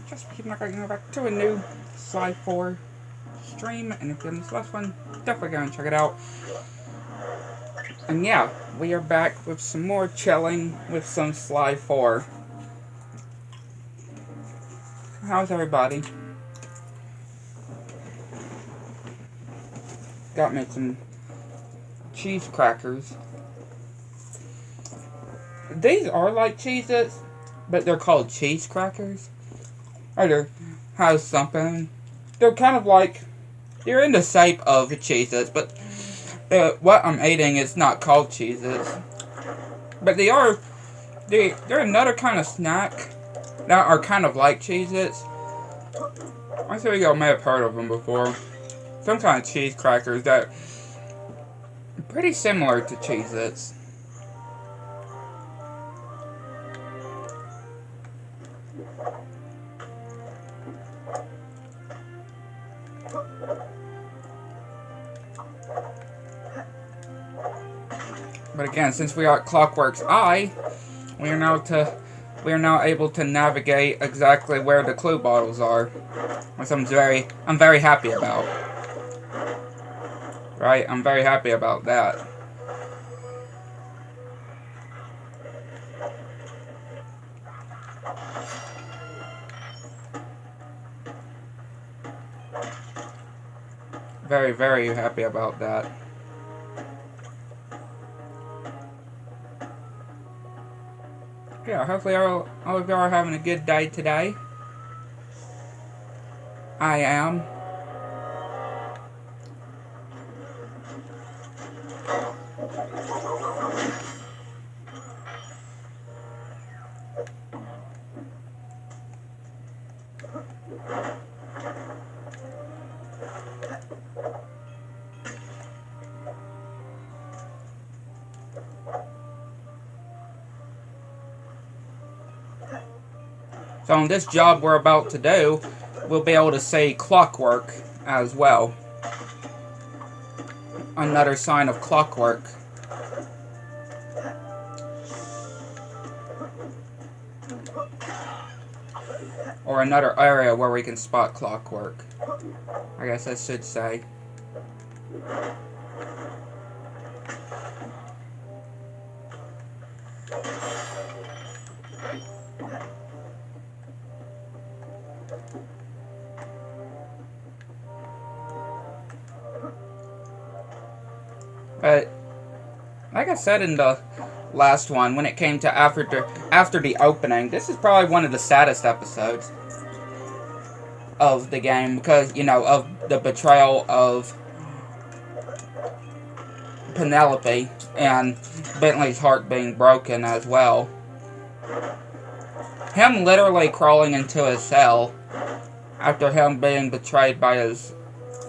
just keep going back to a new Sly 4 stream, and if you missed the last one, definitely go and check it out. And yeah, we are back with some more chilling with some Sly 4. How's everybody? Got me some cheese crackers. These are like Cheez-Its, but they're called cheese crackers. Or has something. They're kind of like, they're in the shape of Cheez-Its, but what I'm eating is not called Cheez-Its. But they're another kind of snack that are kind of like Cheez-Its. I'm sure y'all may have heard of them before. Some kind of cheese crackers that are pretty similar to Cheez-Its. But again, since we are at Clockwork's Eye, we are now able to navigate exactly where the clue bottles are, which I'm very happy about. Right, I'm very happy about that. Very happy about that. Yeah, hopefully all of y'all are having a good day today. I am. So on this job we're about to do, we'll be able to say clockwork as well. Another sign of clockwork. Or another area where we can spot clockwork, I guess I should say. But like I said in the last one, when it came to after the opening, this is probably one of the saddest episodes of the game because, you know, of the betrayal of Penelope and Bentley's heart being broken as well. Him literally crawling into his cell after him being betrayed by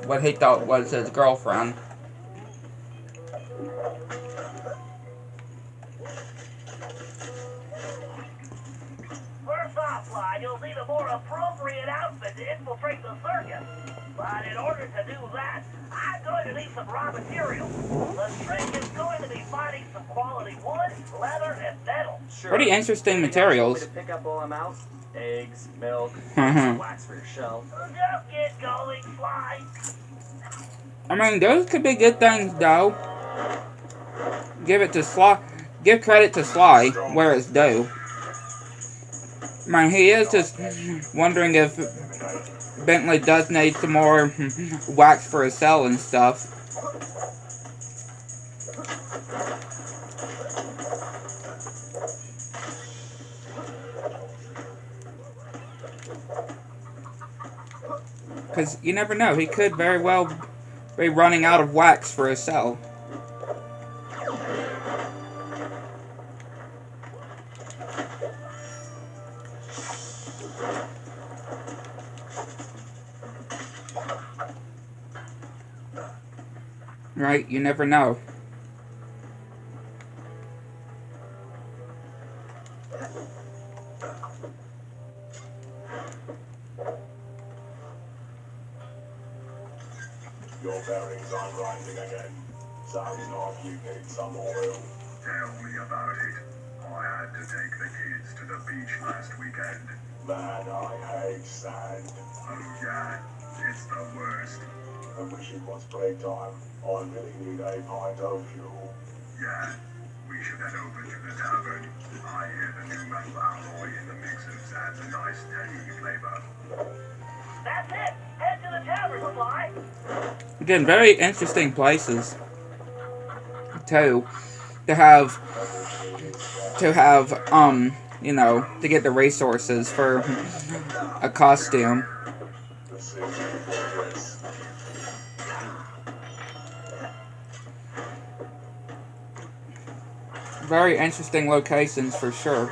what he thought was his girlfriend. First off, Sly, you'll need a more appropriate outfit to infiltrate the circus. But in order to do that, I'm going to need some raw materials. The trick is going to be finding some quality wood, leather, and metal. Sure. Pretty interesting materials. To pick up while I'm out? Eggs, milk, some wax for your shell. Just get going, Sly. I mean, those could be good things, though. Give credit to Sly where it's due. I mean, he is just wondering if Bentley does need some more wax for his cell and stuff. Because you never know, he could very well be running out of wax for his cell. Right? You never know. Your bearings are rising again. Sounds like you need some oil. Tell me about it. I had to take the kids to the beach last weekend. Man, I hate sand. Oh yeah, it's the worst. I wish it was playtime. I really need a pint of fuel. Yeah, we should head over to the tavern. I hear the new metal alloy in the mixers adds a nice tangy flavor. That's it. Head to the tavern, Sly. Again, very interesting places to have you know, to get the resources for a costume. The city fortress. Very interesting locations for sure.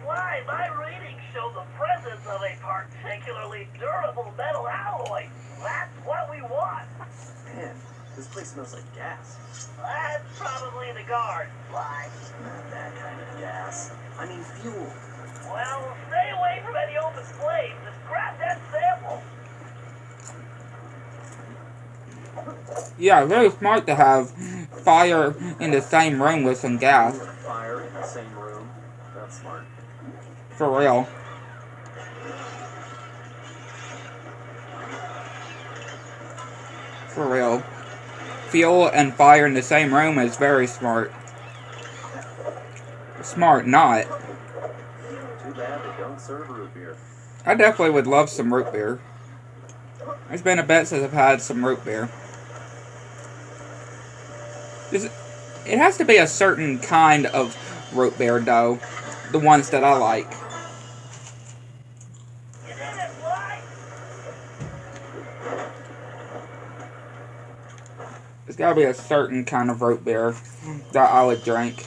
Sly, my readings show the presence of a particularly durable metal alloy. That's what we want. Man, this place smells like gas. That's probably the guard, Sly. Not that kind of gas. I mean fuel. Well, stay away from any open flames and grab that sample. Yeah, very smart to have fire in the same room with some gas. Fire in the same room. That's smart. For real. For real. Fuel and fire in the same room is very smart. Smart not. Too bad they don't serve root beer. I definitely would love some root beer. It's been a bit since I've had some root beer. It has to be a certain kind of root beer, though. The ones that I like. You did it, Sly. It's gotta be a certain kind of root beer that I would drink.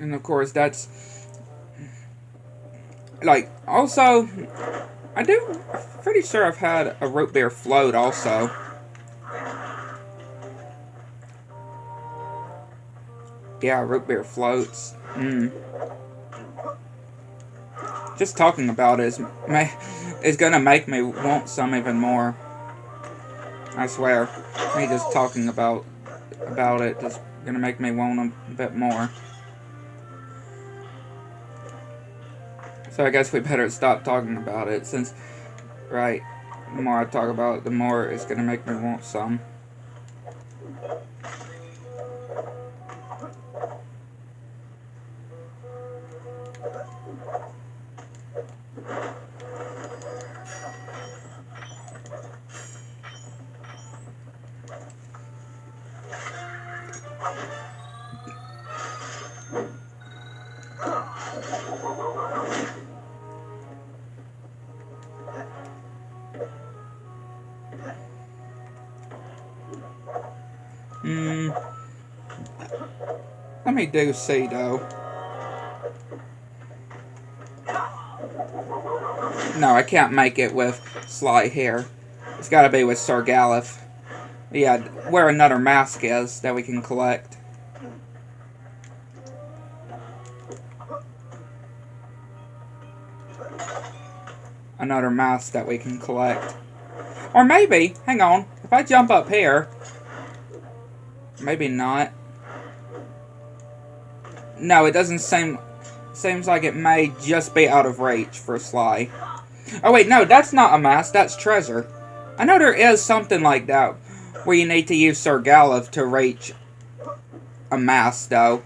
And of course, that's like, also, pretty sure I've had a root beer float also. Yeah, root beer floats. Just talking about it is gonna make me want some even more. I swear. Me just talking about it is gonna make me want a bit more. So I guess we better stop talking about it, since, right, the more I talk about it, the more it's gonna make me want some. Let me do see, though. No, I can't make it with Sly here. It's gotta be with Sir Galif. Yeah, where another mask is that we can collect. Another mask that we can collect. Or maybe, hang on, if I jump up here, maybe not. No, it doesn't seems like it may just be out of reach for Sly. Oh wait, no, that's not a mask, that's treasure. I know there is something like that, where you need to use Sir Galif to reach a mask, though.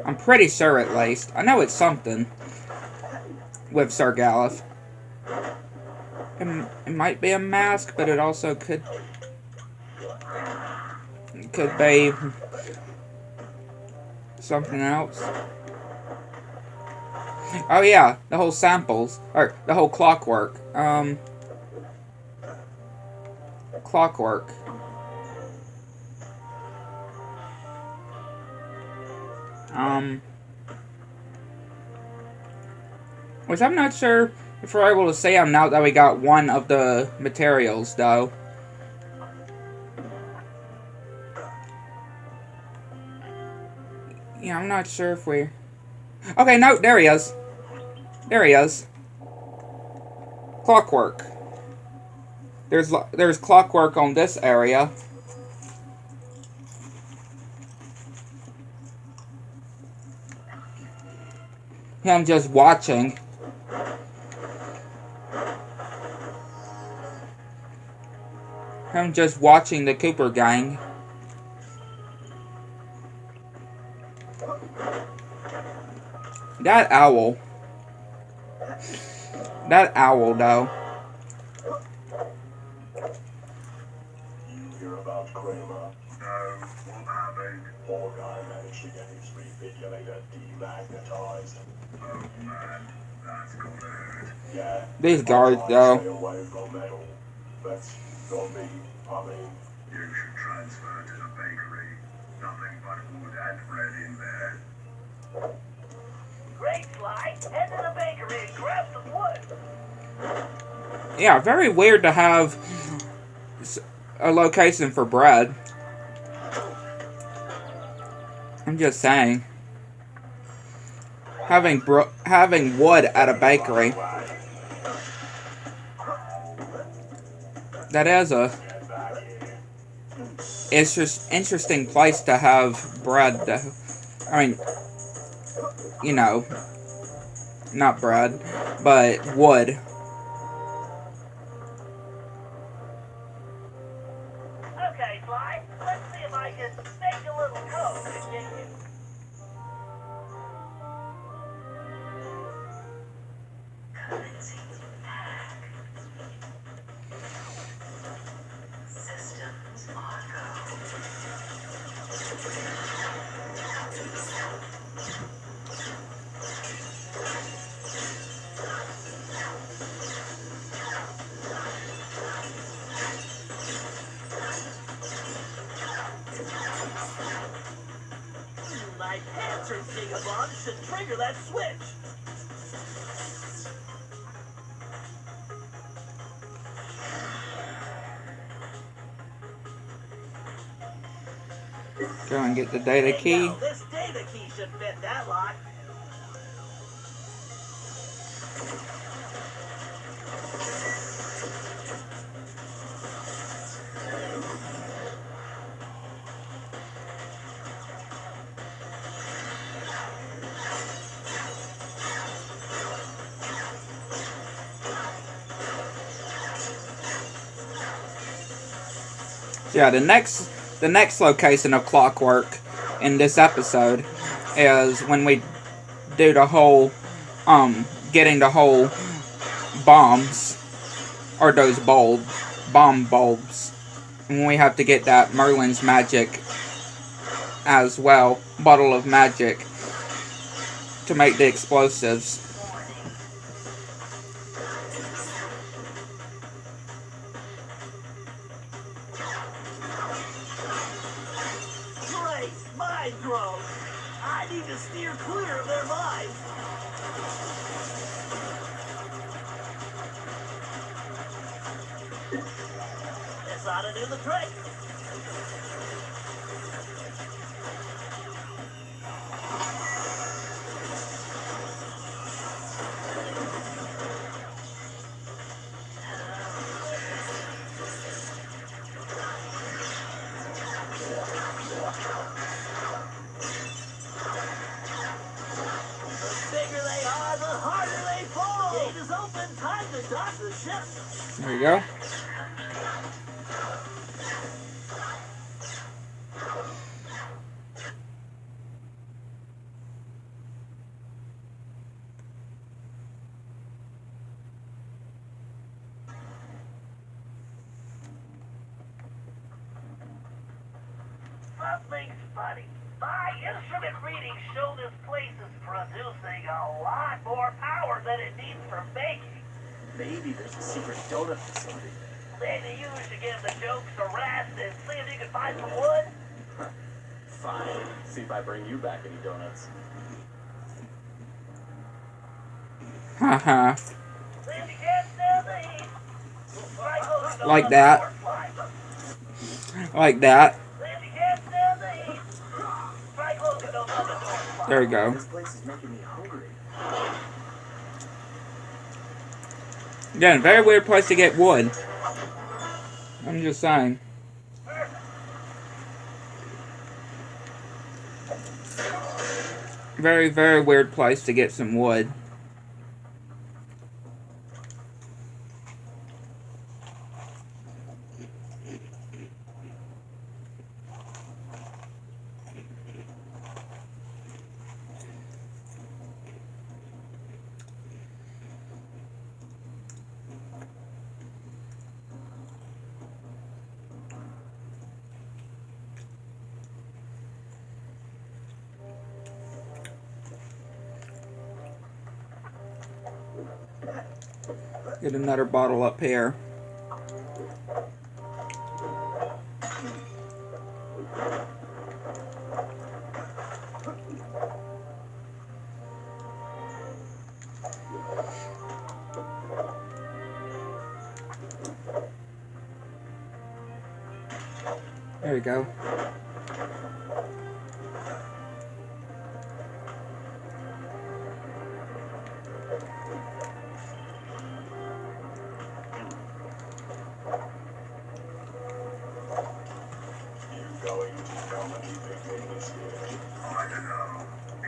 I'm pretty sure, at least. I know it's something with Sir Galif. It might be a mask, but it also could be something else. Oh yeah, the whole samples, or the whole clockwork. Clockwork. Which I'm not sure if we're able to see them now that we got one of the materials, though. Yeah, I'm not sure if we... Okay, no, there he is. There he is. Clockwork. There's clockwork on this area. Him just watching. Him just watching the Cooper gang. That owl. That owl, though. You hear about Kramer? No, what happened? Poor guy managed to get his refrigerator demagnetized. Oh man, that's gonna hurt. Yeah. These guards, Stay though. away from metal. That's not me. I mean, You should transfer to the bakery. Nothing but wood and bread in there. Great, Sly. Head to the bakery and grab some wood. Yeah, very weird to have a location for bread. I'm just saying. Having wood at a bakery. That is a interesting place to have bread. I mean, you know, not bread, but wood. Okay, Sly. Let's see if I can make a little code to get you. Systems on go. My pants are Gigabon should trigger that switch. Go and get the data Hey, key. now, this data key should fit that lock. Yeah, the next location of Clockwork in this episode is when we do the whole getting the whole bombs or those bomb bulbs. And we have to get that Merlin's magic as well, bottle of magic, to make the explosives. Great, mind growth. I need to steer clear of their minds. This ought to do the trick. The bigger they are, the harder they fall. Gate is open. Time to dock the ship. There you go. Something's funny. My instrument readings show this place is producing a lot more power than it needs for baking. Maybe there's a secret donut facility. Maybe you should give the jokes a rest and see if you can find some wood. Fine. See if I bring you back any donuts. Haha. Then you can't stand the heat. Try closing those Like other that. door slides. Like that. Then you can't stand the heat. Try closing those other door slides. There we go. This place is making me hungry. Again, very weird place to get wood. I'm just saying. Very, very weird place to get some wood. Get another bottle up here. There we go. Going to come anything this year? I don't know.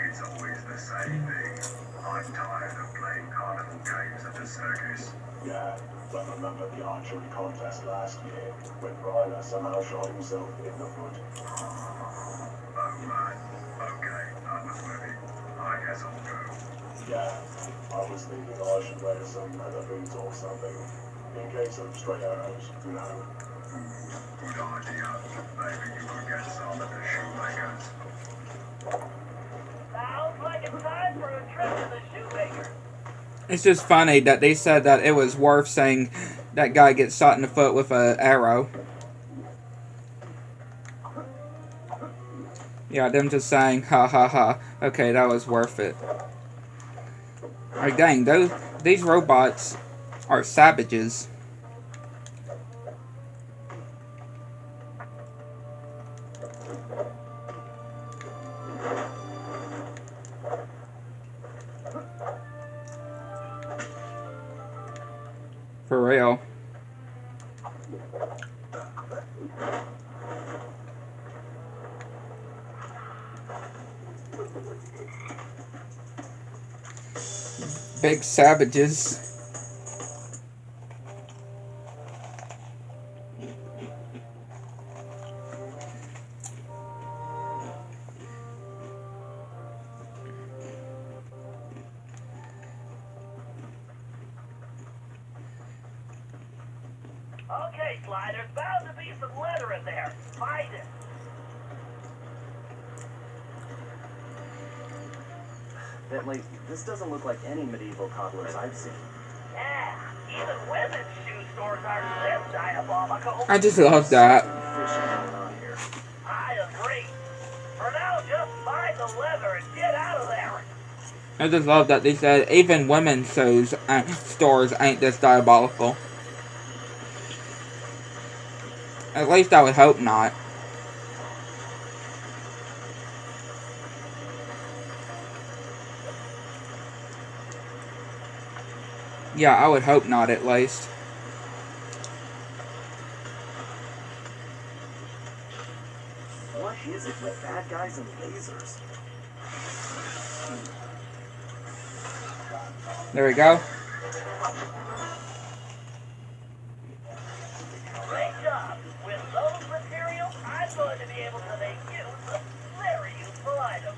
It's always the same thing. I'm tired of playing carnival games at the circus. Yeah, but remember the archery contest last year when Ryder somehow shot himself in the foot? Oh man. Okay, that was worth it. I guess I'll go. Yeah, I was thinking I should wear some leather boots or something in case of stray arrows, you know. Good idea. Maybe you could get some at the shoemakers. Sounds like it's time for a trip to the shoemaker. It's just funny that they said that it was worth saying that guy gets shot in the foot with an arrow. Yeah, them just saying, ha ha ha. Okay, that was worth it. Like, dang, these robots are savages. For real. Big savages. Okay, Sly, there's bound to be some letter in there. Find it. Bentley, this doesn't look like any medieval cobblers I've seen. Yeah, even women's shoe stores aren't this diabolical. I just love that. Fishing going on here. I agree. For now, just find the leather and get out of there. I just love that they said even women's shoes stores ain't this diabolical. At least I would hope not. Yeah, I would hope not, at least. What is it with bad guys and lasers? There we go. Great job. With those materials, I'm going to be able to make use of very useful items.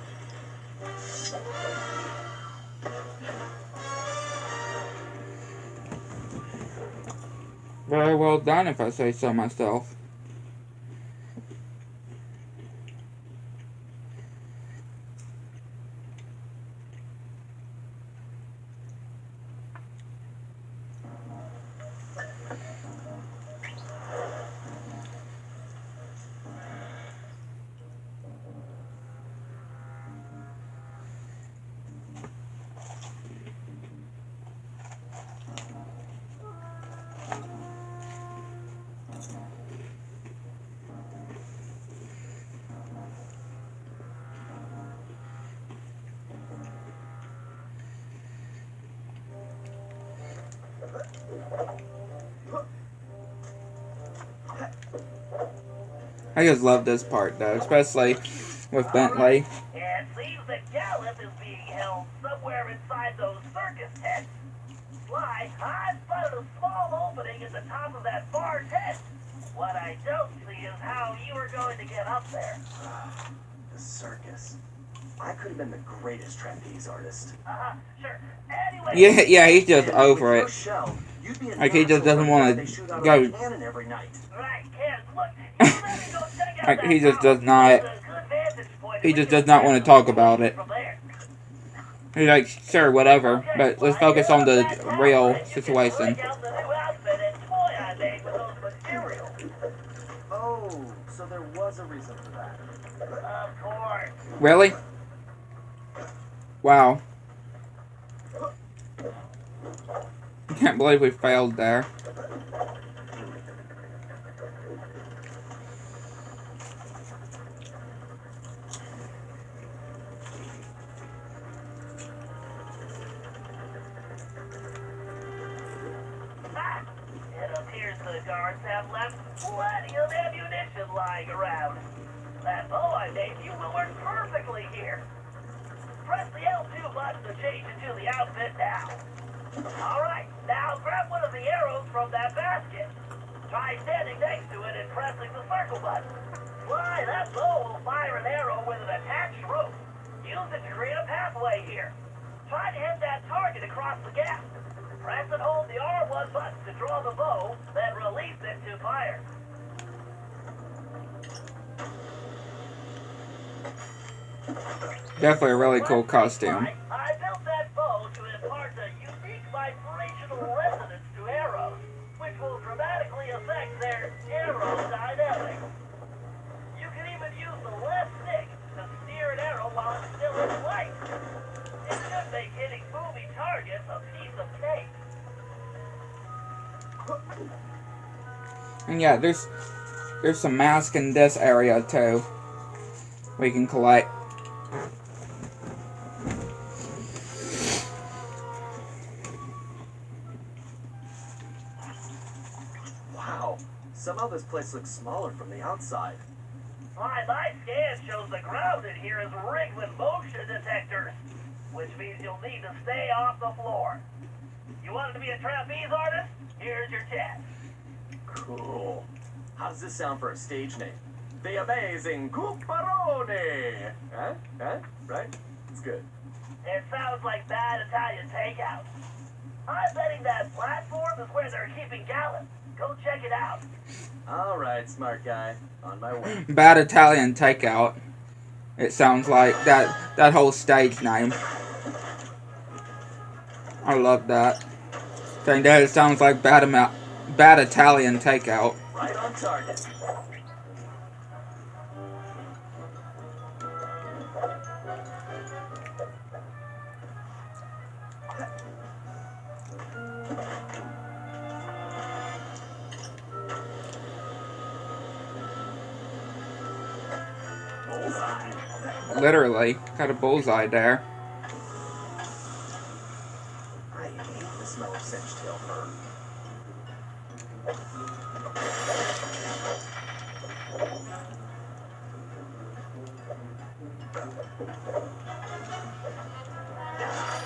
Very well done, if I say so myself. I just love this part though, especially with Bentley. It seems that Gallup is being held somewhere inside those circus tents. Sly, I spotted a small opening at the top of that far tent. What I don't see is how you are going to get up there. The circus. I could have been the greatest trapeze artist. Sure. Anyway, Yeah, he's just And over with your it. shell, you'd be a Like, he just natural doesn't for wanna they shoot out of go- a cannon every night. right, kids, look, you better go check out Like, that he just house. does not. It's a good vantage point. He just does not want to talk about it. From there. He's like, sure, whatever, but let's focus on the real situation. Check out the new outfit and toy I made with those materials. Oh, so there was a reason for that. Of course. Really? Wow. I can't believe we failed there. It appears the guards have left plenty of ammunition lying around. That bow I made you will work perfectly here. Press the L2 button to change into the outfit now. Alright, now grab one of the arrows from that basket. Try standing next to it and pressing the circle button. Why, that bow will fire an arrow with an attached rope. Use it to create a pathway here. Try to hit that target across the gap. Press and hold the R1 button to draw the bow, then release it to fire. Definitely a really cool costume. I built that bow to impart a unique vibrational resonance to arrows, which will dramatically affect their aerodynamics. You can even use the left stick to steer an arrow while it's still in flight. It should make hitting moving targets a piece of cake. And yeah, there's some masks in this area too we can collect. Wow, somehow this place looks smaller from the outside. My scan shows the ground in here is rigged with motion detectors, which means you'll need to stay off the floor. You wanted to be a trapeze artist? Here's your chance. Cool. How does this sound for a stage name? The Amazing Cooperone! Huh? Right? It's good. It sounds like bad Italian takeout. I'm betting that platform is where they're keeping Gallup. Go check it out. Alright, smart guy. On my way. Bad Italian Takeout. It sounds like that whole stage name. I love that. Saying that it sounds like bad Italian Takeout. Right on target. Bullseye. Literally, got a bullseye there. I hate the smell of cinched tail fur.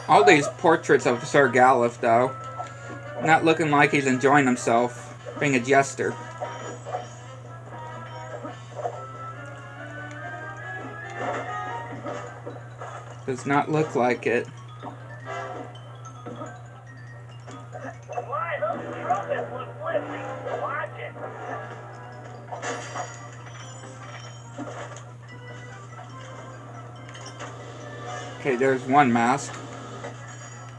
All these portraits of Sir Gallup, though, not looking like he's enjoying himself, being a jester. Does not look like it. Why, those trumpets look flimsy. Watch it. Okay, there's one mask.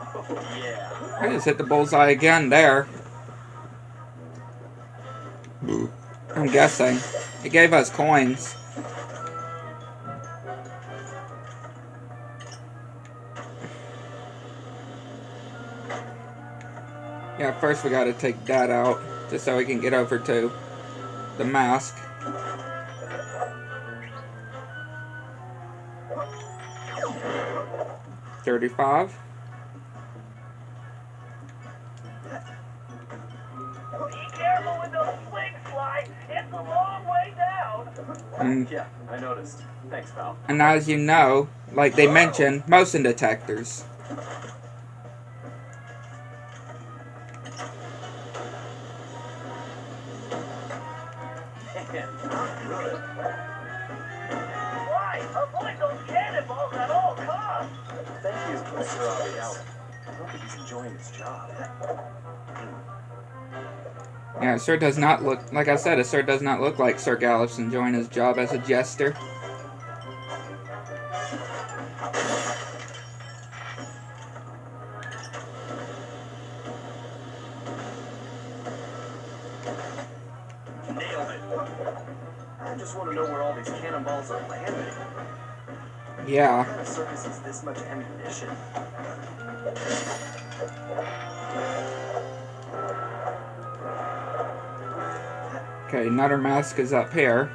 Oh, yeah. I just hit the bullseye again there. I'm guessing. It gave us coins. Yeah, first we gotta take that out, just so we can get over to the mask. $35. Mm. Yeah, I noticed. Thanks, pal. And as you know, like they mentioned, motion detectors. Man, not good. Why? Avoid those cannonballs at all costs. Thank you, Mr. Abigail. I don't think he's enjoying his job. Yeah, it sure does not look, like I said, it sure does not look like Sir Gallif's enjoying his job as a jester. Nailed it. I just want to know where all these cannonballs are landing. Yeah. What kind of circus is this much ammunition? Okay, Nutter Mask is up here.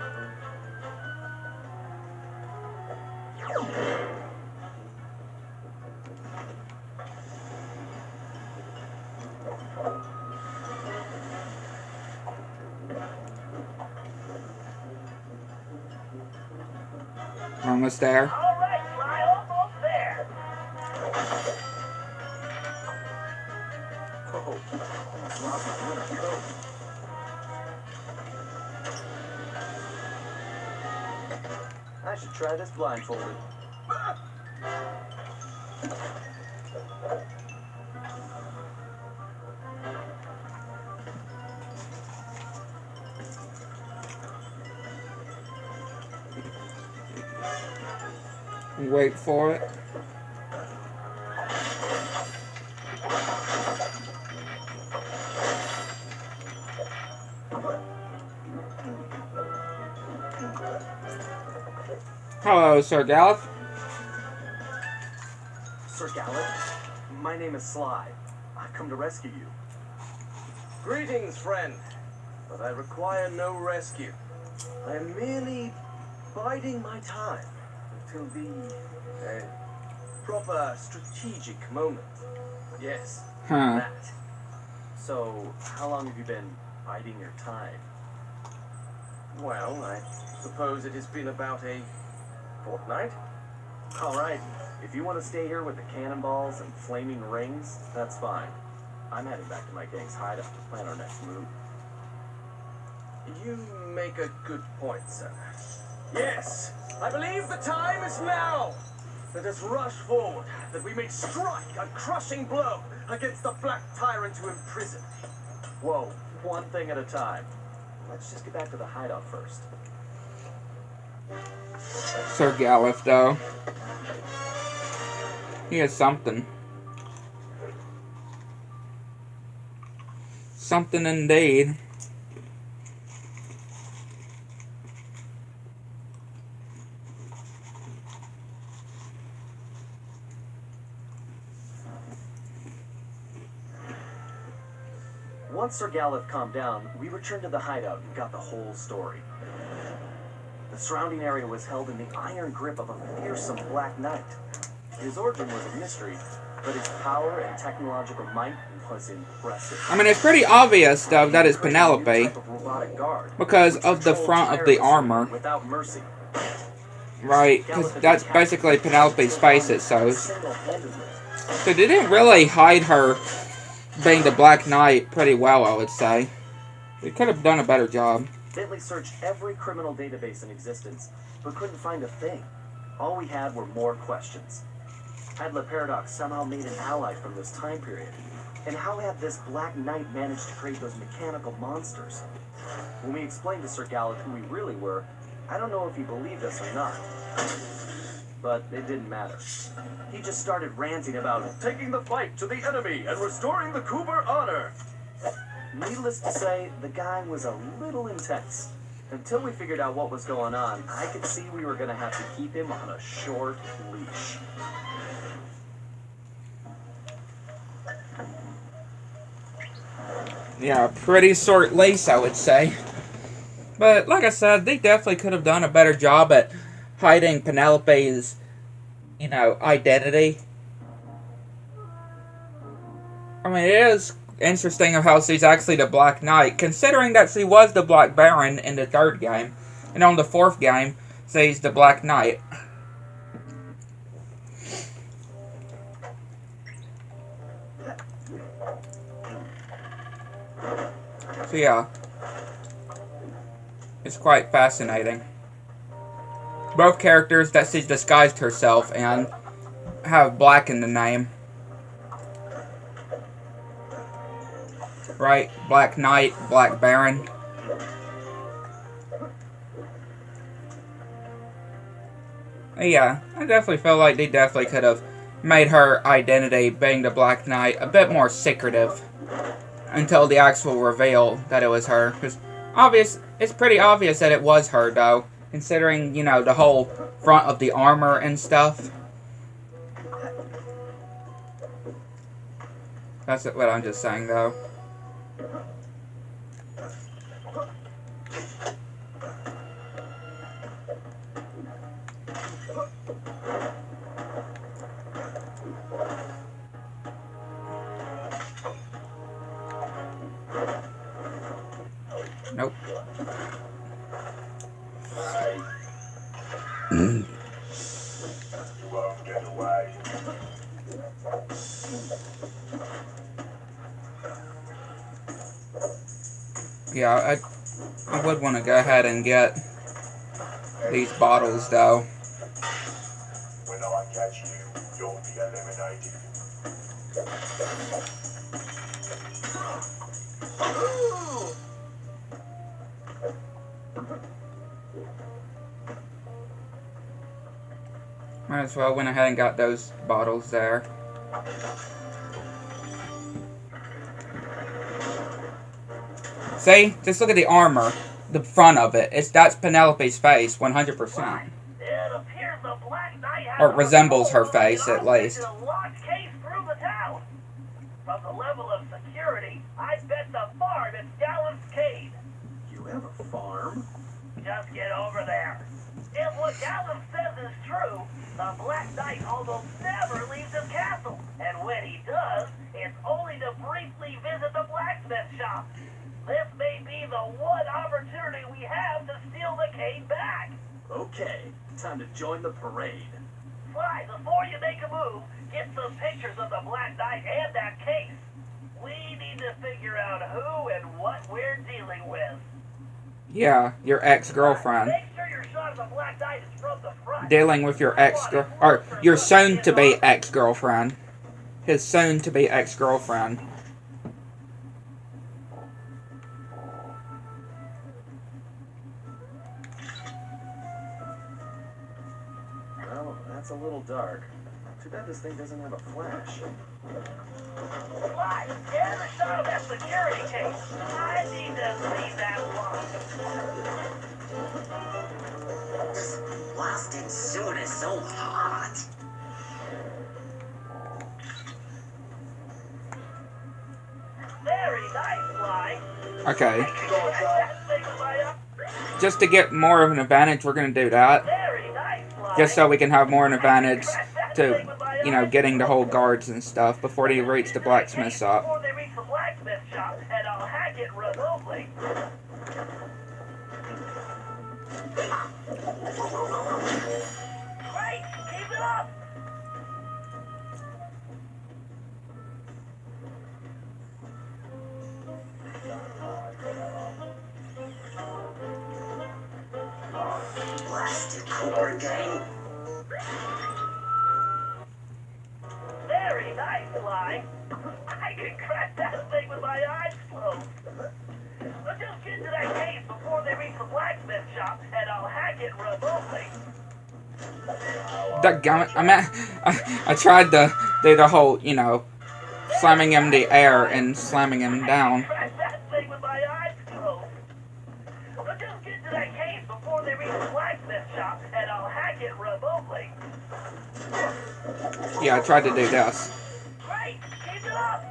Almost there. All right, Sly, almost there. Oh, almost lost my winter coat. I should try this blindfolded. Wait for it. Hello, Sir Gallif. Sir Gallif, my name is Sly. I've come to rescue you. Greetings, friend. But I require no rescue. I am merely biding my time until the proper strategic moment. Yes, Huh. that. So, how long have you been biding your time? Well, I suppose it has been about a fortnight. All right. If you want to stay here with the cannonballs and flaming rings, that's fine. I'm heading back to my gang's hideout to plan our next move. You make a good point, sir. Yes, I believe the time is now. Let us rush forward, that we may strike a crushing blow against the Black Tyrant who imprisoned me. Whoa, one thing at a time. Let's just get back to the hideout first. Sir Gallif, though. He has something. Something indeed. Once Sir Gallif calmed down, we returned to the hideout and got the whole story. The surrounding area was held in the iron grip of a fearsome Black Knight. His origin was a mystery, but his power and technological might was impressive. I mean, it's pretty obvious, though, that it's He created a new Penelope type of robotic guard, because which of the controlled front of the tirelessly armor. Without mercy. Right, because that's basically Penelope's face, it shows. Single-handedly. So they didn't really hide her being the Black Knight pretty well, I would say. They could have done a better job. Bentley searched every criminal database in existence, but couldn't find a thing. All we had were more questions. Had Le Paradox somehow made an ally from this time period? And how had this Black Knight managed to create those mechanical monsters? When we explained to Sir Gallif who we really were, I don't know if he believed us or not. But it didn't matter. He just started ranting about taking the fight to the enemy and restoring the Cooper honor. Needless to say, the guy was a little intense. Until we figured out what was going on, I could see we were going to have to keep him on a short leash. Yeah, pretty short leash, I would say. But, like I said, they definitely could have done a better job at hiding Penelope's, you know, identity. I mean, it is interesting of how she's actually the Black Knight, considering that she was the Black Baron in the third game. And on the 4th game, says the Black Knight. So yeah, it's quite fascinating. Both characters that she's disguised herself and have black in the name. Right? Black Knight, Black Baron. Yeah, I definitely feel like they definitely could have made her identity, being the Black Knight, a bit more secretive until the actual reveal that it was her. It's pretty obvious that it was her, though, considering, you know, the whole front of the armor and stuff. That's what I'm just saying, though. Nope. You won't get away. Yeah, I would want to go ahead and get these bottles, though. When I catch you, you'll be eliminated. Might as well went ahead and got those bottles there. See? Just look at the armor. The front of it. That's Penelope's face, 100%. It appears the Black Knight has Or it resembles her face, at least. a locked case through the town. From the level of security, I bet the farm is Gallon's Cave. You have a farm? Just get over there. If what Gallon says is true, the Black Knight almost never leaves his castle. And when he does, it's only to briefly visit the blacksmith shop. This may be the one opportunity we have to steal the cane back. Okay, time to join the parade. Fly, before you make a move, get some pictures of the Black Knight and that case. We need to figure out who and what we're dealing with. Yeah, your ex-girlfriend. Make sure your shot of the Black Knight is from the front. Dealing with your or your soon-to-be ex-girlfriend. His soon-to-be ex-girlfriend. Well, that's a little dark. Too bad this thing doesn't have a flash. Fly, get a shot of that security case. I need to see that lock. This blasted suit is so hot. Very nice, Fly. Okay. That thing with my eye. Just to get more of an advantage, we're going to do that. Very nice, Fly. Just so we can have more of an advantage to, you know, getting the whole guards and stuff before they reach the blacksmith shop. Before they reach the blacksmith shop, and I'll hack it remotely. Great, keep it up. Blasted Cooper gang. Very nice, Fly. I can crack that thing with my eyes closed. But just get to that case before they reach the blacksmith shop, and I'll hack it remotely. Dadgummit, I tried to do the whole, you know, slamming him in the air and slamming him down. Crack that thing with my eyes closed. But just get to that case before they reach the blacksmith shop, and I'll hack it remotely. Yeah, I tried to do this. Great, keep it up.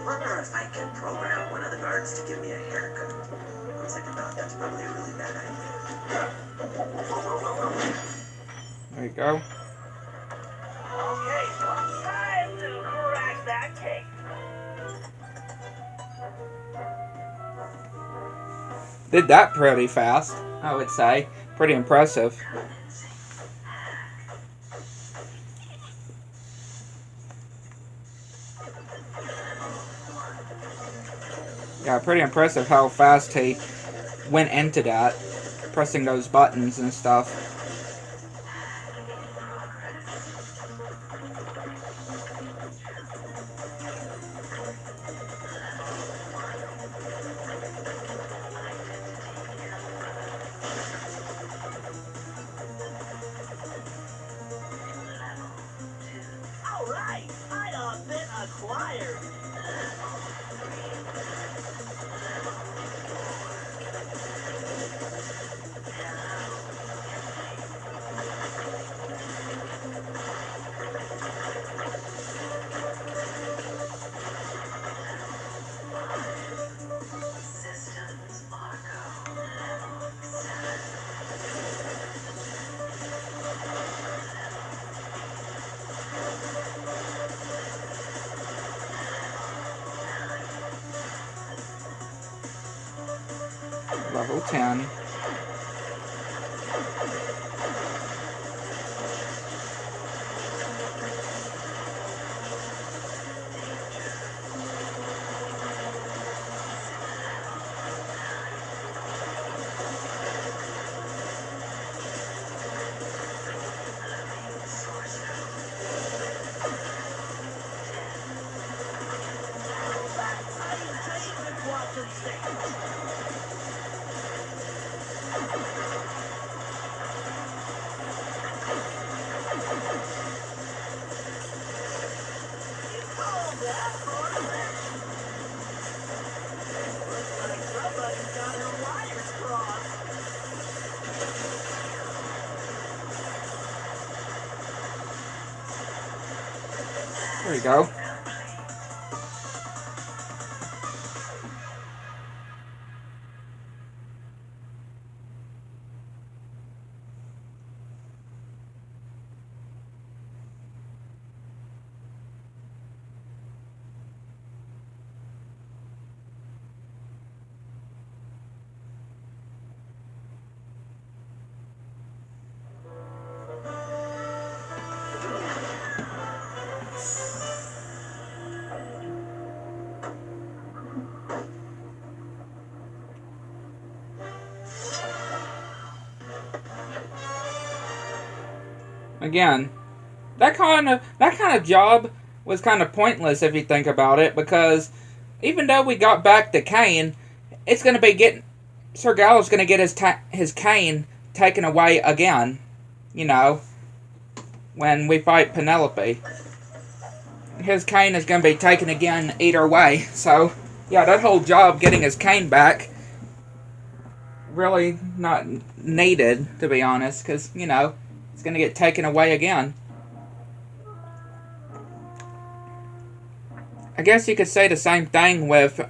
Wonder if I can program one of the guards to give me a haircut. Once I think about that's probably a really bad idea. There you go. Okay, so time to crack that case. Did that pretty fast, I would say. Pretty impressive. Yeah, pretty impressive how fast he went into that, pressing those buttons and stuff. Alright, item been acquired. Level 10. There you go. Again, that kind of job was kind of pointless if you think about it, because even though we got back the cane, it's going to be Sir Gallo's going to get his cane taken away again, you know, when we fight Penelope. His cane is going to be taken again either way. So, yeah, that whole job getting his cane back, really not needed, to be honest, because, you know, it's going to get taken away again. I guess you could say the same thing with,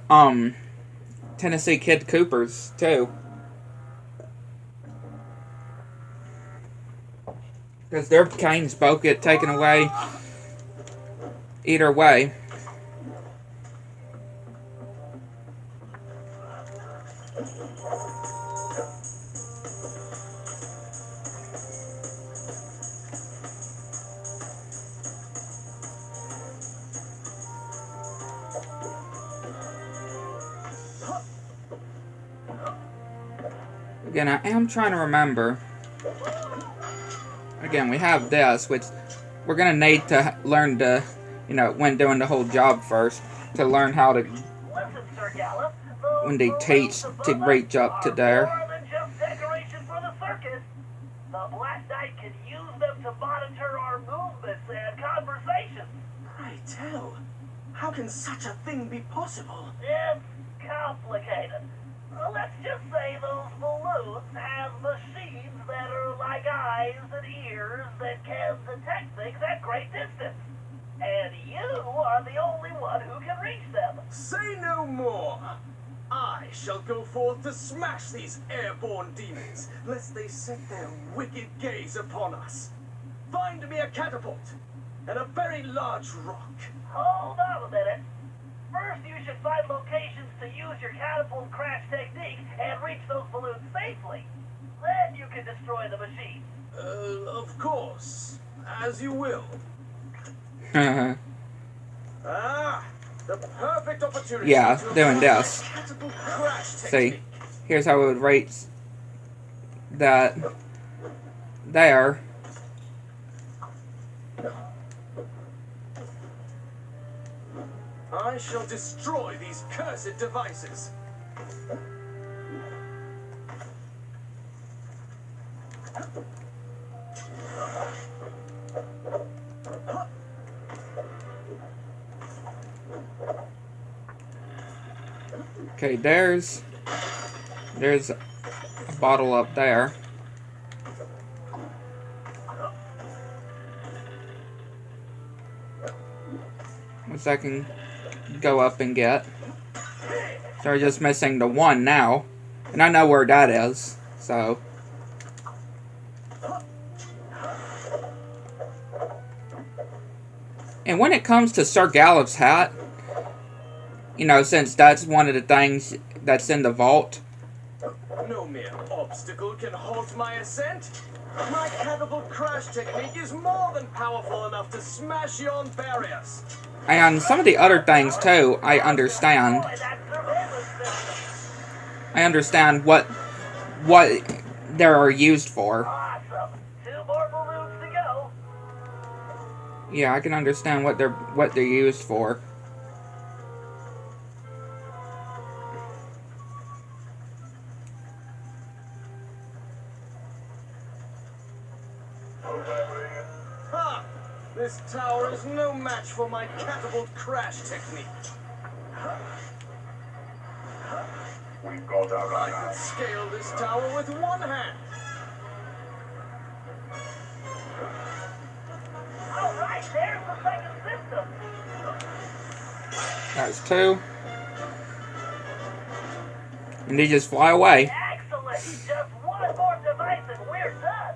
Tennessee Kid Coopers, too. Because their canes both get taken away either way. Again, I am trying to remember. Again, we have this, which we're going to need to learn to, you know, when doing the whole job first, to learn how to, Listen, Sir Gallup, when they teach to reach up to there. more than just decoration for the circus. The Black Knight can use them to monitor our movements and conversations. Pray tell, how can such a thing be possible? It's complicated. Let's just say those balloons have machines that are like eyes and ears that can detect things at great distance. And you are the only one who can reach them. Say no more! I shall go forth to smash these airborne demons, lest they set their wicked gaze upon us. Find me a catapult and a very large rock. Hold on a minute. First, you should find locations to use your catapult crash technique and reach those balloons safely. Then you can destroy the machine. Of course. As you will. Uh-huh. The perfect opportunity. Yeah, to doing apply this. my catapult crash See, technique. here's how we would rate that there. I shall destroy these cursed devices. Okay, there's a bottle up there. Which I can go up and get. So we're just missing the one now. And I know where that is, so. And when it comes to Sir Gallif's hat, you know, since that's one of the things that's in the vault. No mere obstacle can halt my ascent. My catapult crash technique is more than powerful enough to smash yon barriers. And some of the other things too, I understand. I understand what they are used for. Awesome. 2 more balloons to go. Yeah, I can understand what they're used for. Ha! This tower is no match for my catapult crash technique. We've got our I eye. could scale this tower with one hand. All right, there's the second system. That's 2. And they just fly away. Excellent. Just one more device and we're done.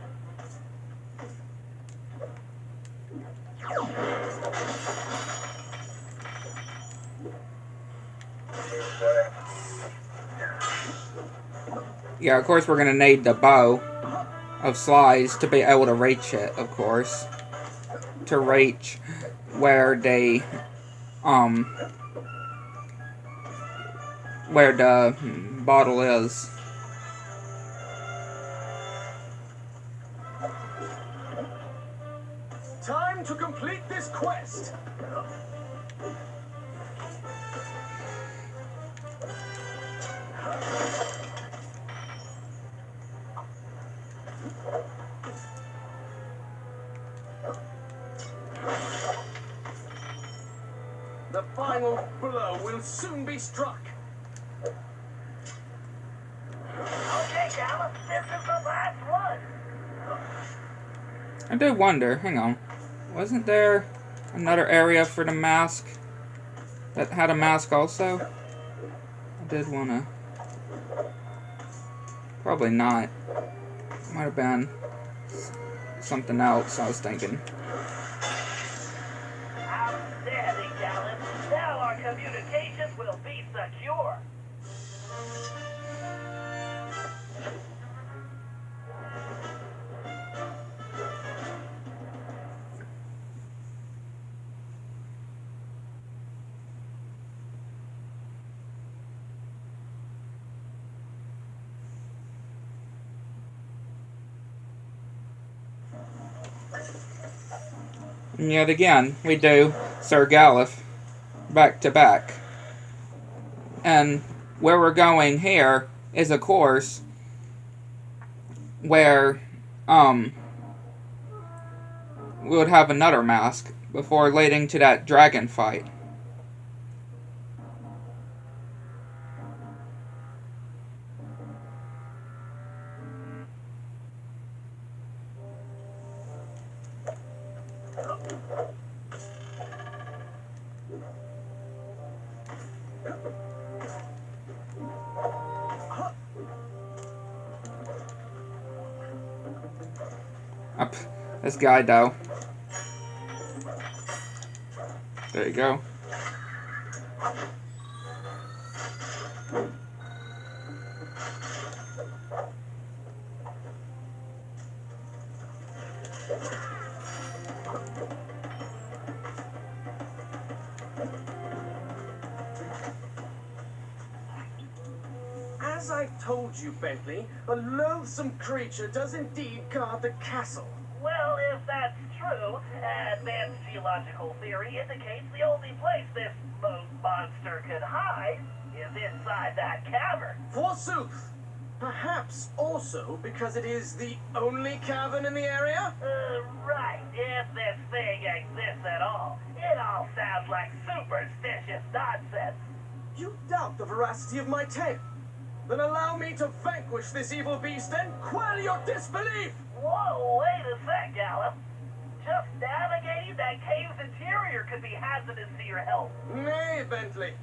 Yeah, of course we're gonna need the bow of slides to be able to reach it, of course. To reach where they where the bottle is. Time to complete this quest. The final blow will soon be struck. Okay, Dallas, this is the last one. I do wonder, hang on. Wasn't there another area for the mask that had a mask also? I did wanna. Probably not. Might have been something else I was thinking. Outstanding, Dallas. Now our communications will be secure. And yet again, we do Sir Gallif back to back. And where we're going here is, of course, where we would have another mask before leading to that dragon fight. This guy, though. There you go. As I told you, Bentley, a loathsome creature does indeed guard the castle. Well, if that's true, advanced geological theory indicates the only place this monster could hide is inside that cavern. Forsooth! Perhaps also because it is the only cavern in the area? Right. If this thing exists at all. It all sounds like superstitious nonsense. You doubt the veracity of my tale? Then allow me to vanquish this evil beast and quell your disbelief! Whoa, wait a sec, Gallup. Just navigating that cave's interior could be hazardous to your health. Nay, Bentley.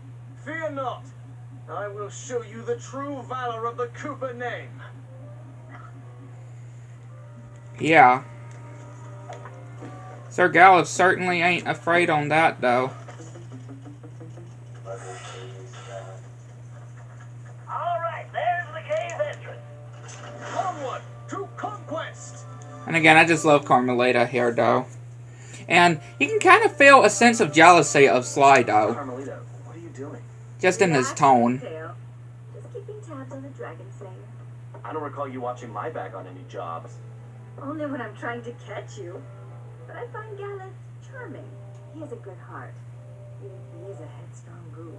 Fear not. I will show you the true valor of the Cooper name. Yeah. Sir Gallup certainly ain't afraid on that, though. Alright, there's the cave entrance. Onward to conquest! And again, I just love Carmelita here, though. And you can kind of feel a sense of jealousy of Sly, though. Carmelita, what are you doing? Just in his tone. Just keeping tabs on the Dragon Slayer. I don't recall you watching my back on any jobs. Only when I'm trying to catch you. But I find Gallup charming. He has a good heart. Even if he is a headstrong goof.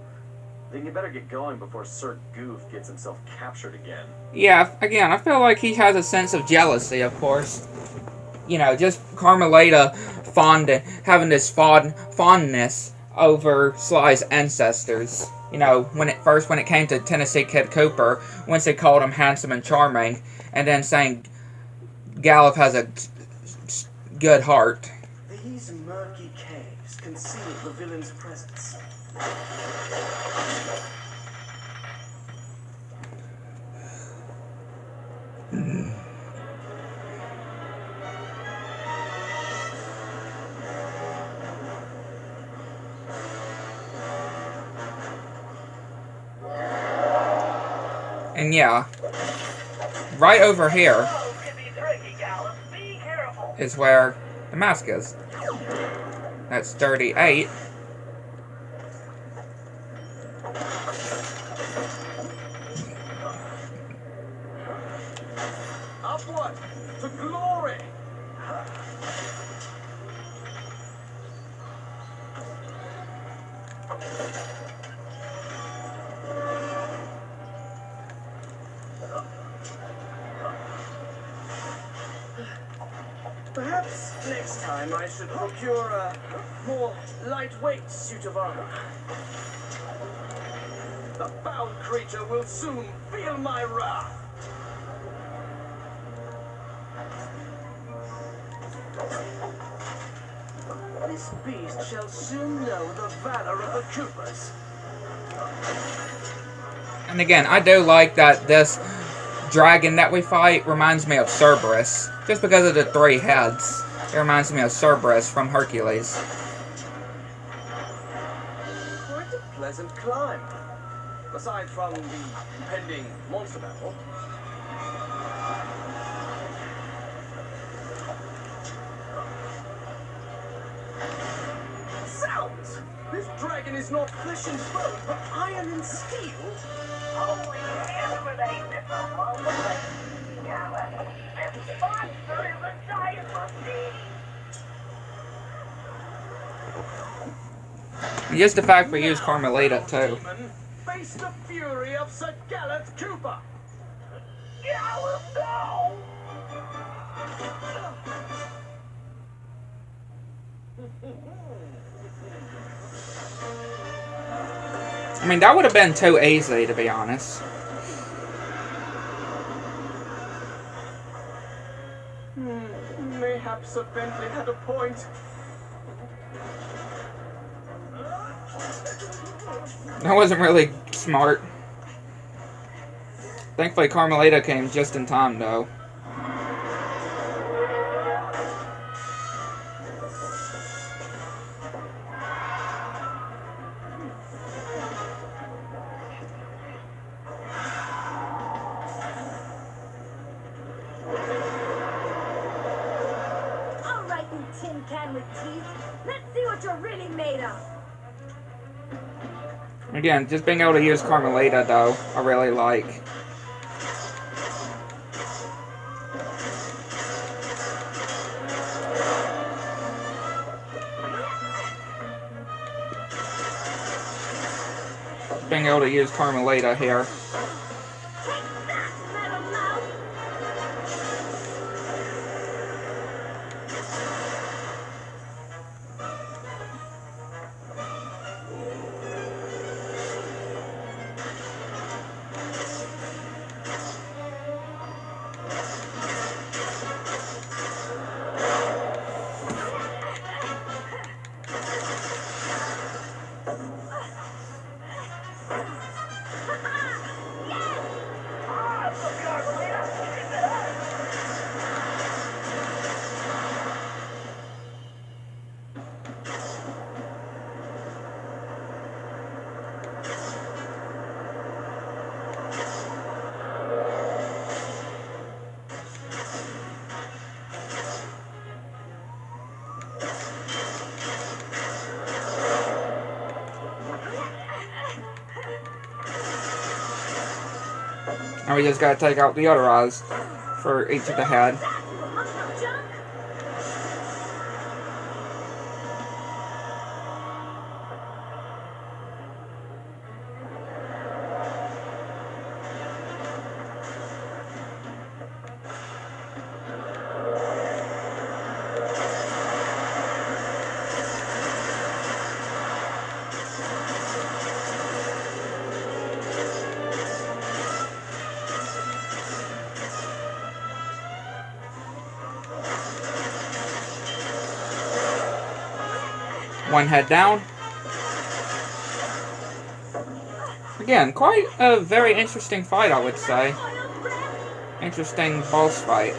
Then you better get going before Sir Goof gets himself captured again. Yeah, again, I feel like he has a sense of jealousy, of course. You know, just Carmelita having this fondness over Sly's ancestors. You know, when it came to Tennessee Kid Cooper, once they called him handsome and charming, and then saying Gallup has a good heart. These murky caves conceal the villain's presence. And yeah, right over here Those can be tricky, Gallup. Be careful. is where the mask is. That's 38. Upward to glory! Perhaps next time I should procure a more lightweight suit of armor. The foul creature will soon feel my wrath. This beast shall soon know the valor of the Coopers. And again, I do like that this dragon that we fight reminds me of Cerberus. Just because of the 3 heads. It reminds me of Cerberus from Hercules. Quite a pleasant climb. Aside from the impending monster battle. Sounds! This dragon is not flesh and bone, but iron and steel. Holy hand grenade, this is a long way. Gallup, this monster is a giant machine. And just the fact we use Carmelita too. Demon, face the fury of Sir Gallup Cooper. Gallup, no! I mean, that would have been too easy, to be honest. Mayhaps Sir Bentley had a point. That wasn't really smart. Thankfully, Carmelita came just in time, though. tin can with teeth. Let's see what you're really made of. Again, just being able to use Carmelita, though, I really like. Being able to use Carmelita here. And we just gotta take out the other eyes for each of the head. One head down. Again, quite a very interesting fight, I would say. Interesting boss fight.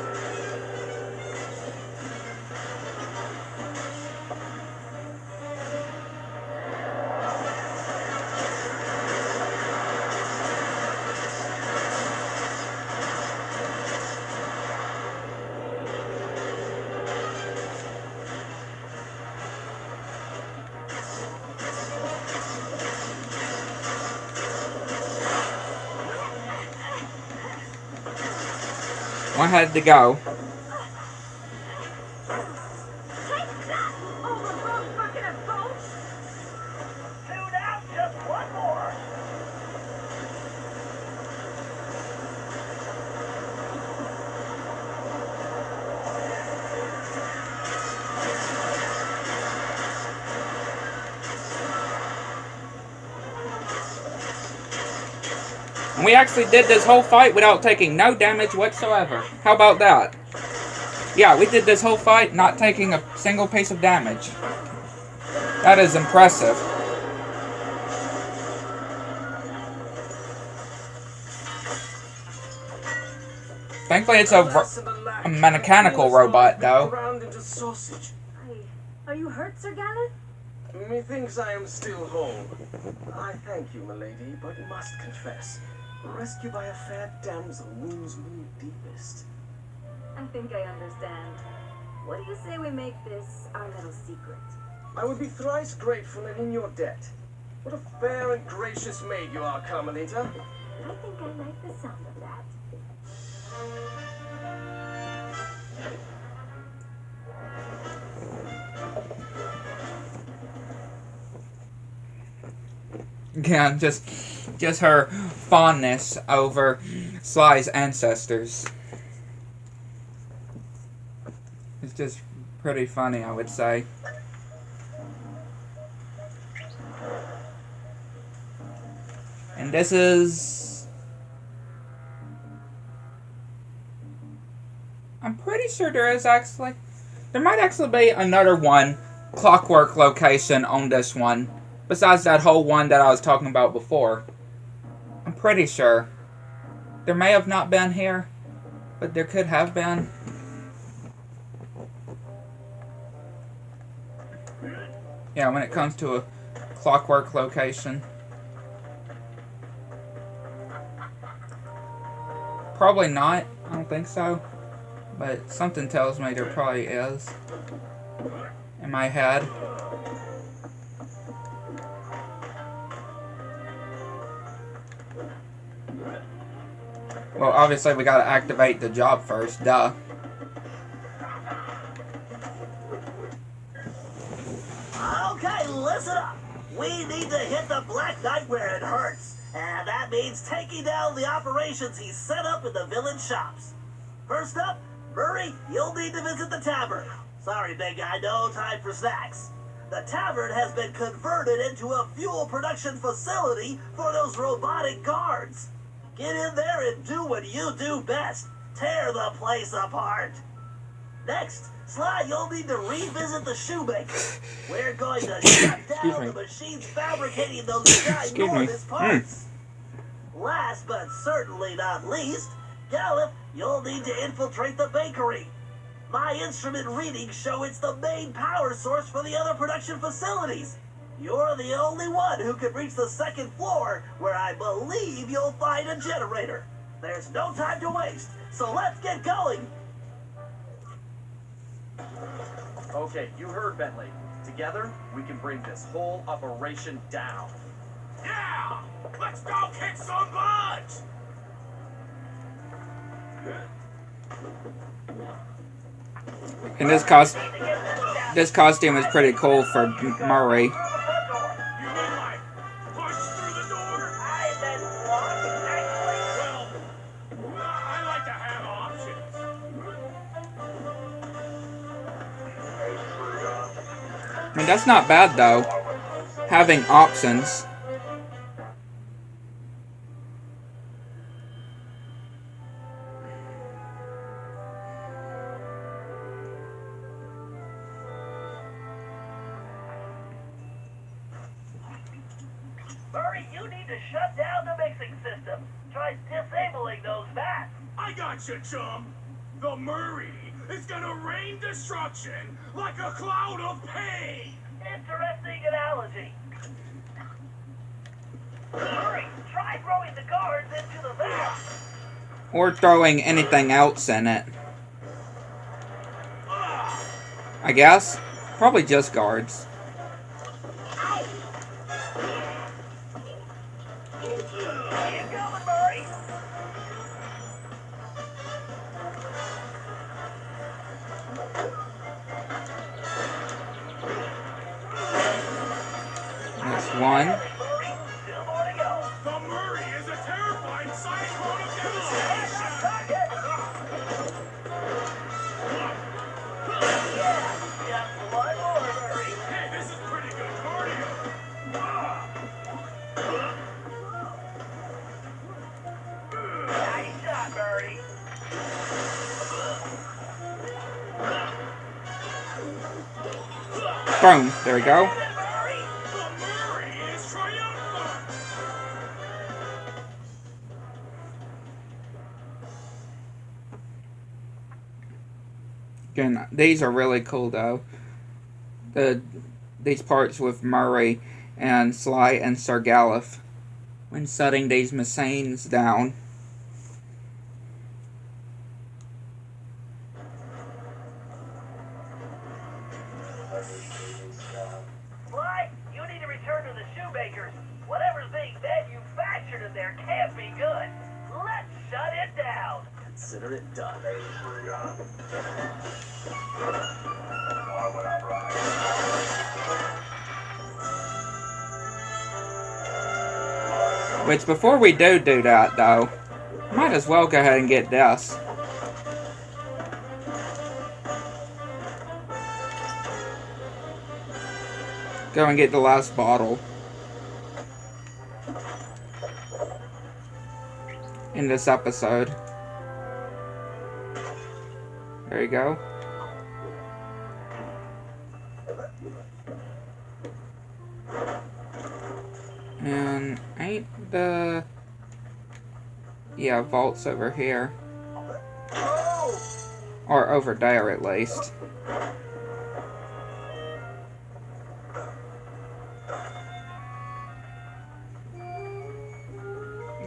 One head to go. Two down, just one more. And we actually did this whole fight without taking no damage whatsoever. How about that? Yeah, we did this whole fight not taking a single piece of damage. That is impressive. Thankfully it's a mechanical robot, though. Are you hurt, Sir Galeth? Methinks I am still whole. I thank you, milady, but must confess, rescue by a fair damsel wounds me deepest. I think I understand. What do you say we make this our little secret? I would be thrice grateful and in your debt. What a fair and gracious maid you are, Carmelita. I think I like the sound of that. Yeah, just her fondness over Sly's ancestors. It's just pretty funny, I would say. And this is... I'm pretty sure there is actually... There might actually be another one, Clockwork location on this one. Besides that whole one that I was talking about before. I'm pretty sure. There may have not been here, but there could have been. Yeah, when it comes to a Clockwork location. Probably not. I don't think so. But something tells me there probably is. in my head. Well, obviously we gotta activate the job first, duh. Okay, listen up. We need to hit the Black Knight where it hurts. And that means taking down the operations he set up in the villain shops. First up, Murray, you'll need to visit the tavern. Sorry, big guy, no time for snacks. The tavern has been converted into a fuel production facility for those robotic guards. Get in there and do what you do best. Tear the place apart. Next, Sly, you'll need to revisit the shoemaker. We're going to shut down the machines fabricating those ginormous parts. Last but certainly not least, Gallup, you'll need to infiltrate the bakery. My instrument readings show it's the main power source for the other production facilities. You're the only one who can reach the second floor, where I believe you'll find a generator. There's no time to waste, so let's get going. Okay, you heard Bentley. Together, we can bring this whole operation down. Yeah! Let's go kick some butt! And this costume is pretty cool for Murray. You mean like push through the door? I meant walk, actually. Well, I like to have options. I mean, that's not bad though, having options. Murray, you need to shut down the mixing system. Try disabling those vats. I gotcha, chum. The Murray is gonna rain destruction like a cloud of pain. Interesting analogy. Murray, try throwing the guards into the vats. Or throwing anything else in it. I guess. Probably just guards. Keep going, Murray. That's one. Murray, still more to go. The Murray is a terrifying cyclone of devastation. Just one more, Murray. Hey, this is pretty good cardio. Nice shot, Murray. Boom. There we go. Murray. The Murray is triumphant. Again, these are really cool though. These parts with Murray and Sly and Sir Gallup when shutting these machines down. Sly, you need to return to the shoemakers. Whatever's being manufactured in there can't be good. Let's shut it down. Consider it done. Which, before we do that though, might as well go ahead and get this. Go and get the last bottle in this episode. There you go. And ain't the... Yeah, vault's over here. Or over there at least.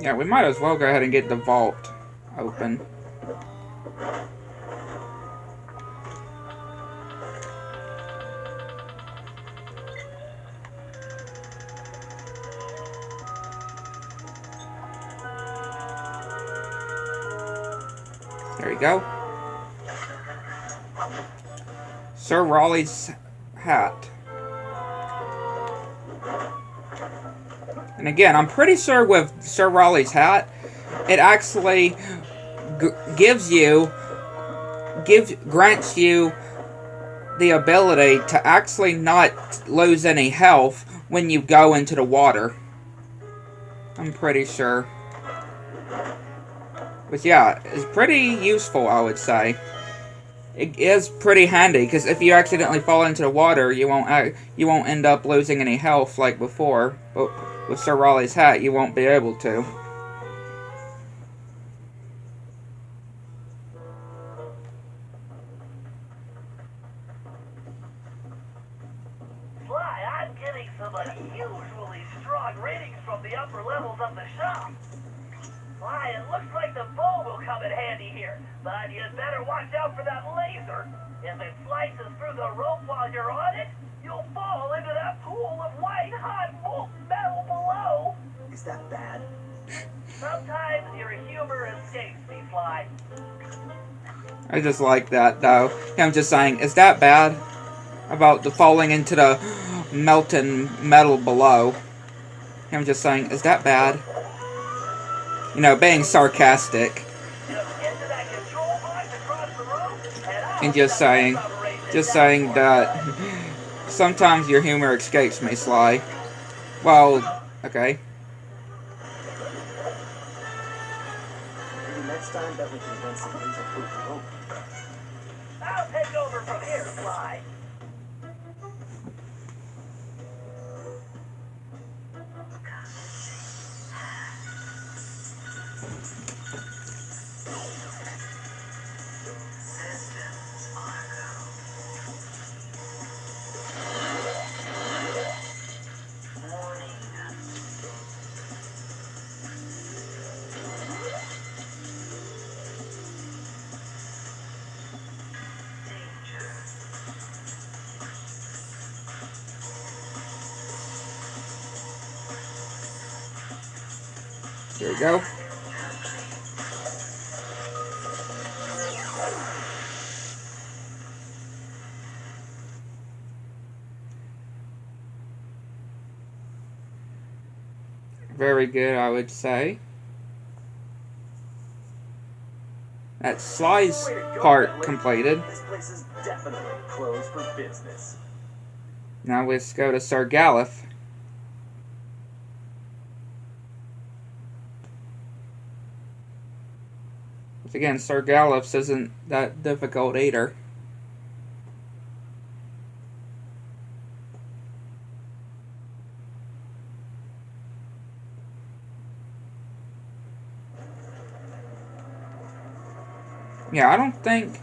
Yeah, we might as well go ahead and get the vault open. There you go. Sir Raleigh's hat. And again, I'm pretty sure with Sir Raleigh's hat, it actually grants you the ability to actually not lose any health when you go into the water. I'm pretty sure. But yeah, it's pretty useful, I would say. It is pretty handy, because if you accidentally fall into the water, you won't end up losing any health like before. But with Sir Raleigh's hat, you won't be able to. Sly, I'm getting some unusually strong ratings from the upper levels of the shop. Sly, it looks like the bow will come in handy here, but you'd better watch out for that laser. If it slices through the rope while you're on it, you'll fall into that pool of white hot molten metal below. Is that bad? Sometimes your humor escapes me, Sly. I just like that, though. Him just saying, is that bad? About the falling into the melting metal below. Him just saying, is that bad? You know, being sarcastic. And just saying that sometimes your humor escapes me, Sly. Well, okay. Maybe next time that we can invent some laser-proof rope. I'll take over from here, Sly. There we go. Very good, I would say. That's Sly's part completed. This place is definitely closed for business. Now let's go to Sir Galuf. Which again, Sir Galuf's isn't that difficult either. Yeah, I don't think...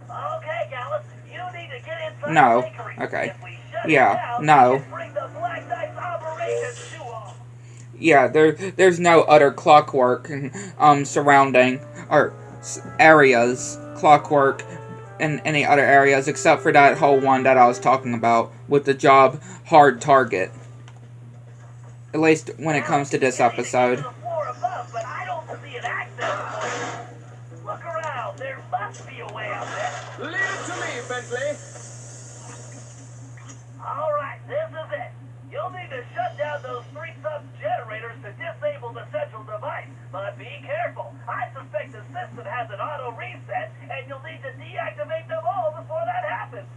Okay, Gallus, you need to get inside No. the bakery. Okay. If we shut Yeah, it down, no. we can bring the Black Knight's operation to off. Yeah, there's no other clockwork surrounding, or areas, clockwork in any other areas except for that whole one that I was talking about with the job hard target. At least when it comes to this episode. The floor above, but I don't see an access point. Look around, there must be a way up there. Leave it to me, Bentley. All right, this is it. You'll need to shut down those 3 sub-generators to disable the central device. But be careful. I suspect the system has an auto reset, and you'll need to deactivate them all before that happens.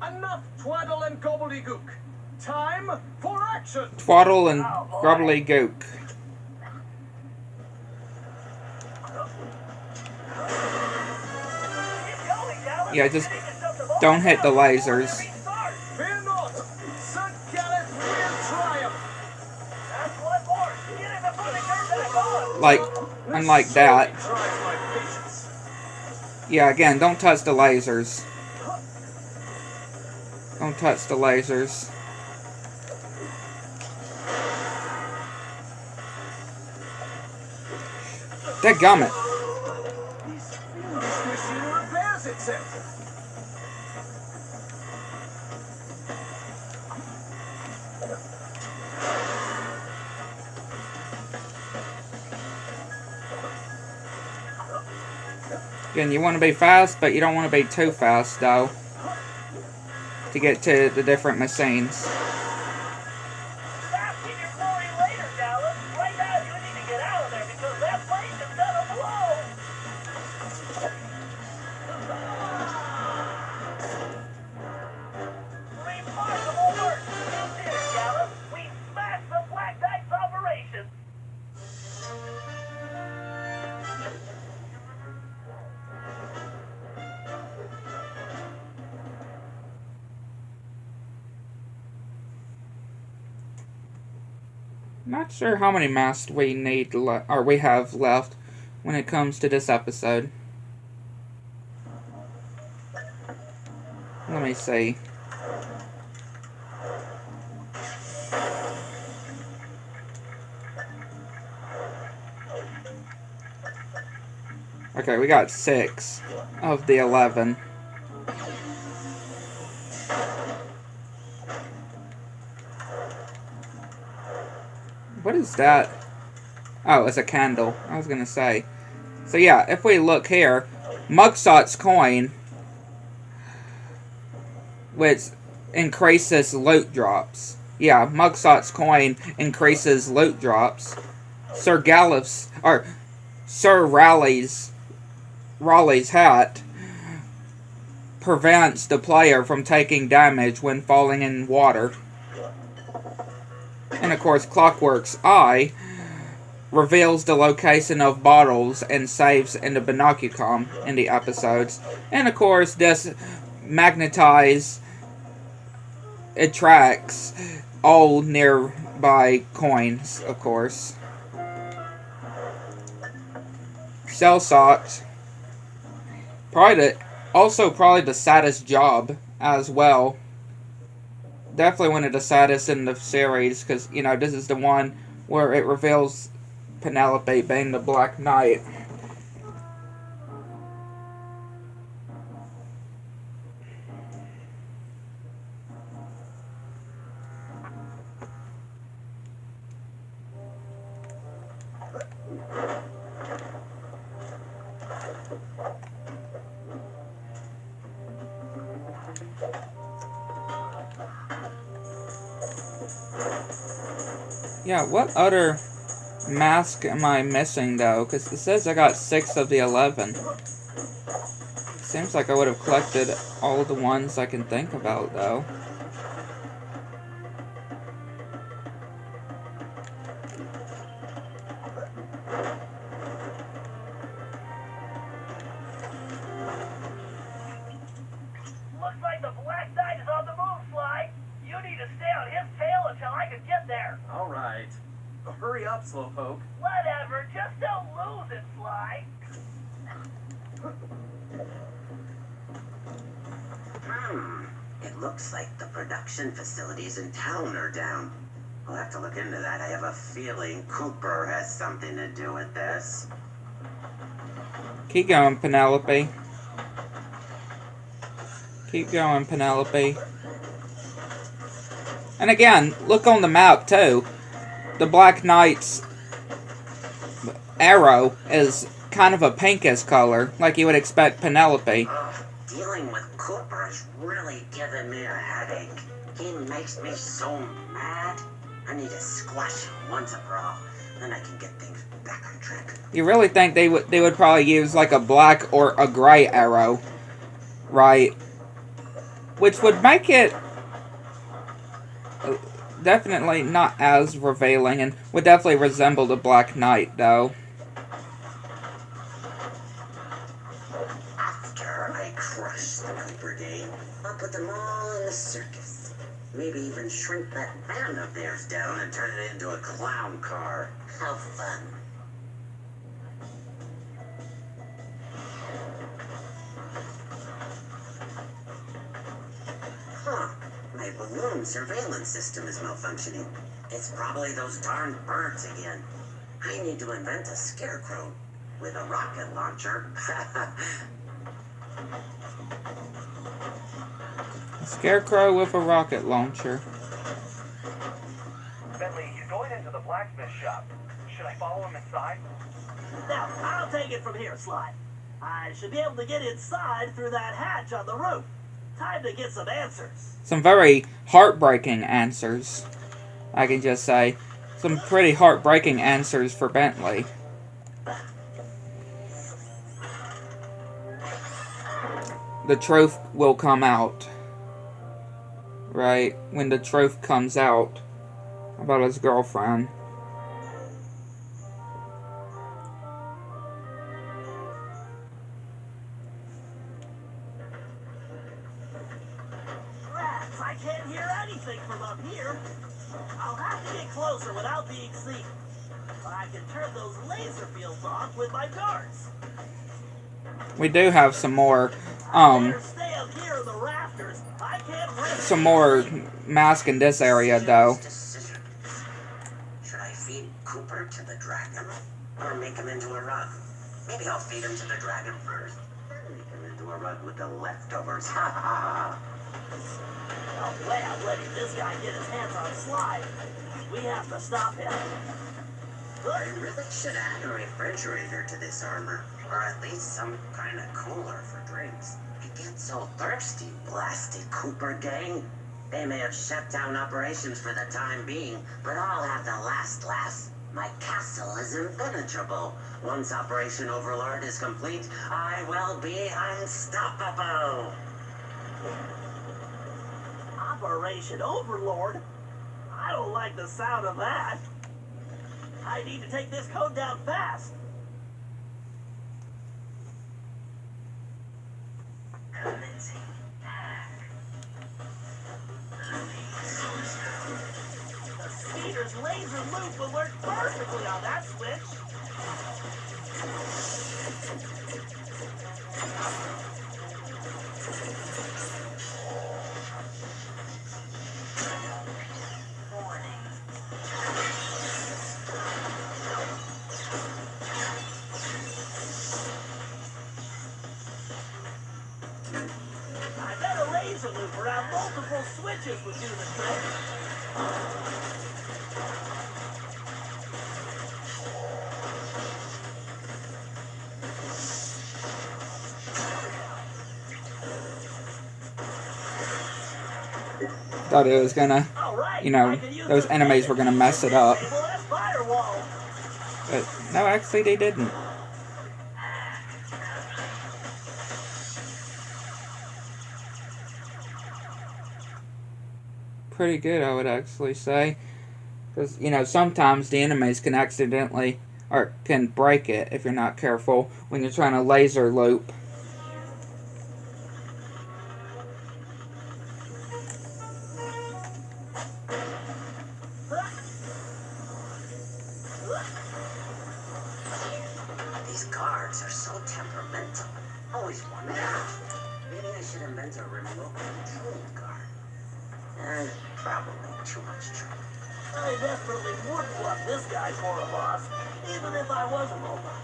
Enough twaddle and gobbledygook. Time for action. Twaddle and gobbledygook. Keep going, Gallus. Yeah, just You need to shut them all don't hit the down before lasers. they restart. Fear not. Sir Galuf will triumph. That's one more. Get it before they turn back on. Like, unlike that. Tries my patience. Yeah, again, don't touch the lasers. Don't touch the lasers. Dadgummit. This machine repairs itself. Again, you want to be fast, but you don't want to be too fast, though, to get to the different machines. Bask in your glory later, Dallas. Right now, you need to get out of there because that place is gonna blow. Remarkable work. You did it, Dallas. We smashed the Black Knight's operation. Not sure how many masks we need or we have left when it comes to this episode. Let me see. Okay, we got 6 of the 11. What is that? Oh, it's a candle. I was gonna say. So yeah, if we look here, Mugshot's coin, which increases loot drops. Yeah, Mugshot's coin increases loot drops. Sir Raleigh's hat prevents the player from taking damage when falling in water. And of course, Clockwork's eye reveals the location of bottles and saves in the Binocucom in the episodes. And of course, this magnetize attracts all nearby coins, of course. Shell Socks, probably the saddest job as well. Definitely one of the saddest in the series, because, you know, this is the one where it reveals Penelope being the Black Knight. Yeah, what other mask am I missing, though? Because it says I got 6 of the 11. Seems like I would have collected all the ones I can think about, though. Looks like the Black Knight is on the move, Sly. You need to stay on his tail until I can get there. All right. Hurry up, Slowpoke. Whatever, just don't lose it, Sly. It looks like the production facilities in town are down. We'll have to look into that. I have a feeling Cooper has something to do with this. Keep going, Penelope. Keep going, Penelope. And again, look on the map, too. The Black Knight's arrow is kind of a pinkish color, like you would expect Penelope. Dealing with Cooper is really giving me a headache. He makes me so mad. I need to squash him once and for all. Then I can get things back on track. You really think they would probably use like a black or a gray arrow, right? Which would make it definitely not as revealing, and would definitely resemble the Black Knight, though. After I crush the Cooper gang, I'll put them all in the circus. Maybe even shrink that van of theirs down and turn it into a clown car. How fun. Huh. My balloon surveillance system is malfunctioning. It's probably those darn birds again. I need to invent a scarecrow with a rocket launcher. A scarecrow with a rocket launcher. Bentley, he's going into the blacksmith shop. Should I follow him inside? No, I'll take it from here, Sly. I should be able to get inside through that hatch on the roof. Time to get some answers. Some very heartbreaking answers. I can just say. Some pretty heartbreaking answers for Bentley. The truth will come out. Right? When the truth comes out about his girlfriend. Rats, I can't hear anything from up here. I'll have to get closer without being seen. I can turn those laser fields off with my darts. We do have some more, Better stay up here in the rafters. I can't risk some more mask in this area, though. Decision. Should I feed Cooper to the dragon? Or make him into a rug? Maybe I'll feed him to the dragon first. Then make him into a rug with the leftovers. Ha ha ha. No way I'm letting this guy get his hands on slime. We have to stop him. I really should add a refrigerator to this armor. Or at least some kind of cooler for drinks. I get so thirsty, blasted Cooper gang. They may have shut down operations for the time being, but I'll have the last laugh. My castle is impenetrable. Once Operation Overlord is complete, I will be unstoppable. Operation Overlord? I don't like the sound of that. I need to take this code down fast. Commencing hack. The speeder's laser loop will work perfectly on that switch. I bet a laser loop around multiple switches would do the trick. Thought it was gonna, All right, you know, I can use those this enemies were gonna mess it up. table as firewall. But no, actually they didn't. Pretty good, I would actually say. Because, you know, sometimes the enemies can accidentally, or can break it if you're not careful when you're trying to laser loop. These guards are so temperamental. Always wondered. Maybe I should invent a remote controlled guard. Probably too much trouble. I definitely wouldn't want this guy for a boss, even if I was a robot.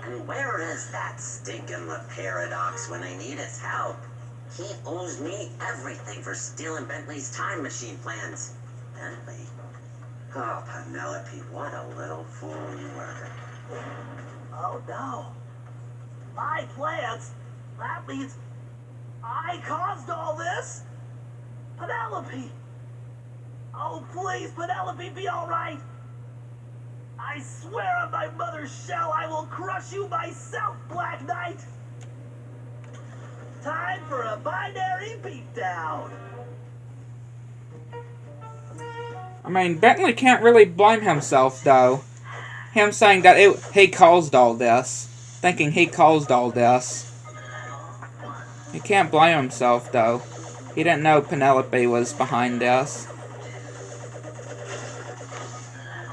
And where is that stinking Paradox when I need his help? He owes me everything for stealing Bentley's time machine plans. Bentley? Oh, Penelope, what a little fool you were. Oh no. My plans? That means I caused all this? Penelope! Oh, please, Penelope, be alright! I swear on my mother's shell I will crush you myself, Black Knight! Time for a binary beatdown! I mean, Bentley can't really blame himself, though. Him saying that he caused all this. Thinking he caused all this. He can't blame himself, though. He didn't know Penelope was behind this.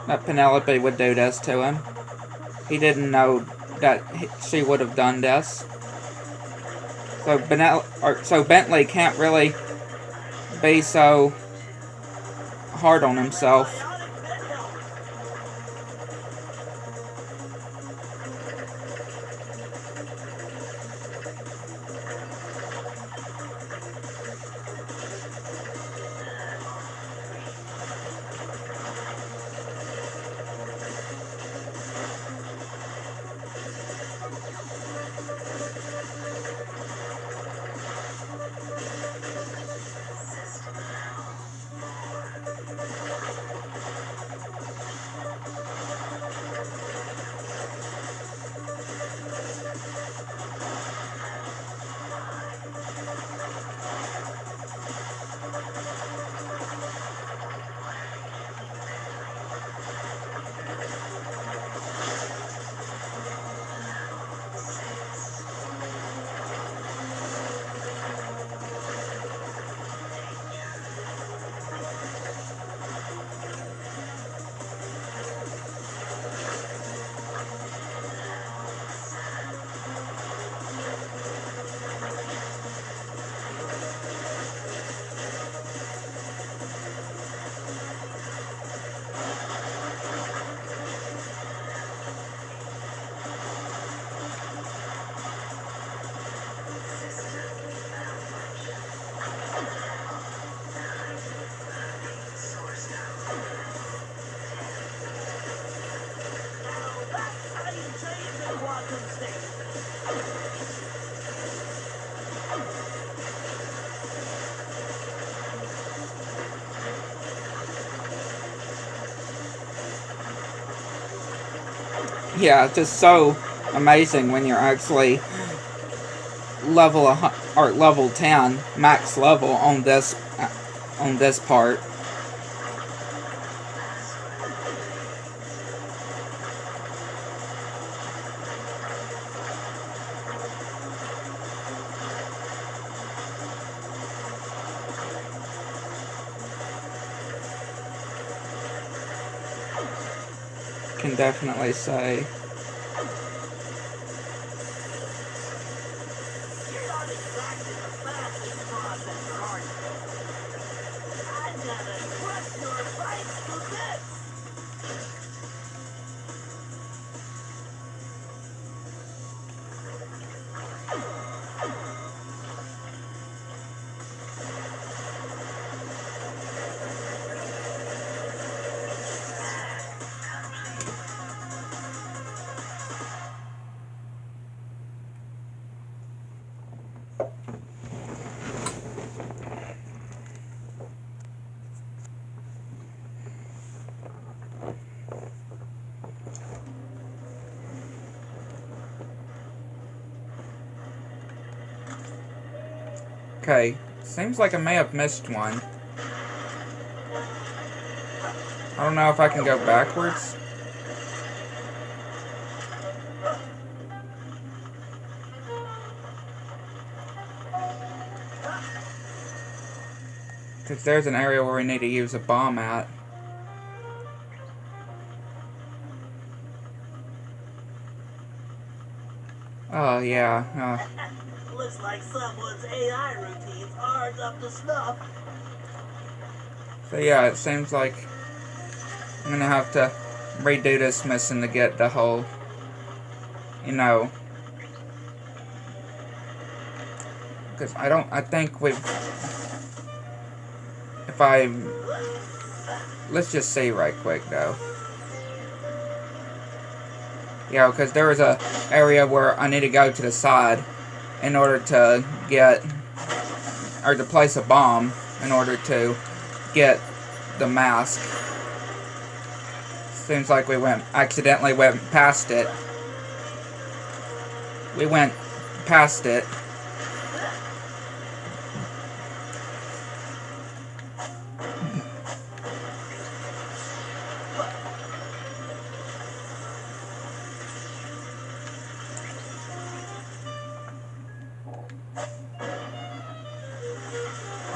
That Penelope would do this to him. He didn't know that she would have done this. So Bentley can't really be so hard on himself. Yeah, it's just so amazing when you're actually level 10 max level on this part. Can definitely say. You're not exactly the fastest processor, are you? I'm gonna crush your sights to bits! Okay, seems like I may have missed one. I don't know if I can go backwards. Because there's an area where we need to use a bomb at. Oh, yeah. Looks like someone's AI routines aren't up to snuff. So yeah, it seems like I'm gonna have to redo this mission to get the whole, you know, because I think let's just see right quick though. Yeah, because there was a area where I need to go to the side in order to get, or to place a bomb in order to get the mask. Seems like we accidentally went past it. We went past it.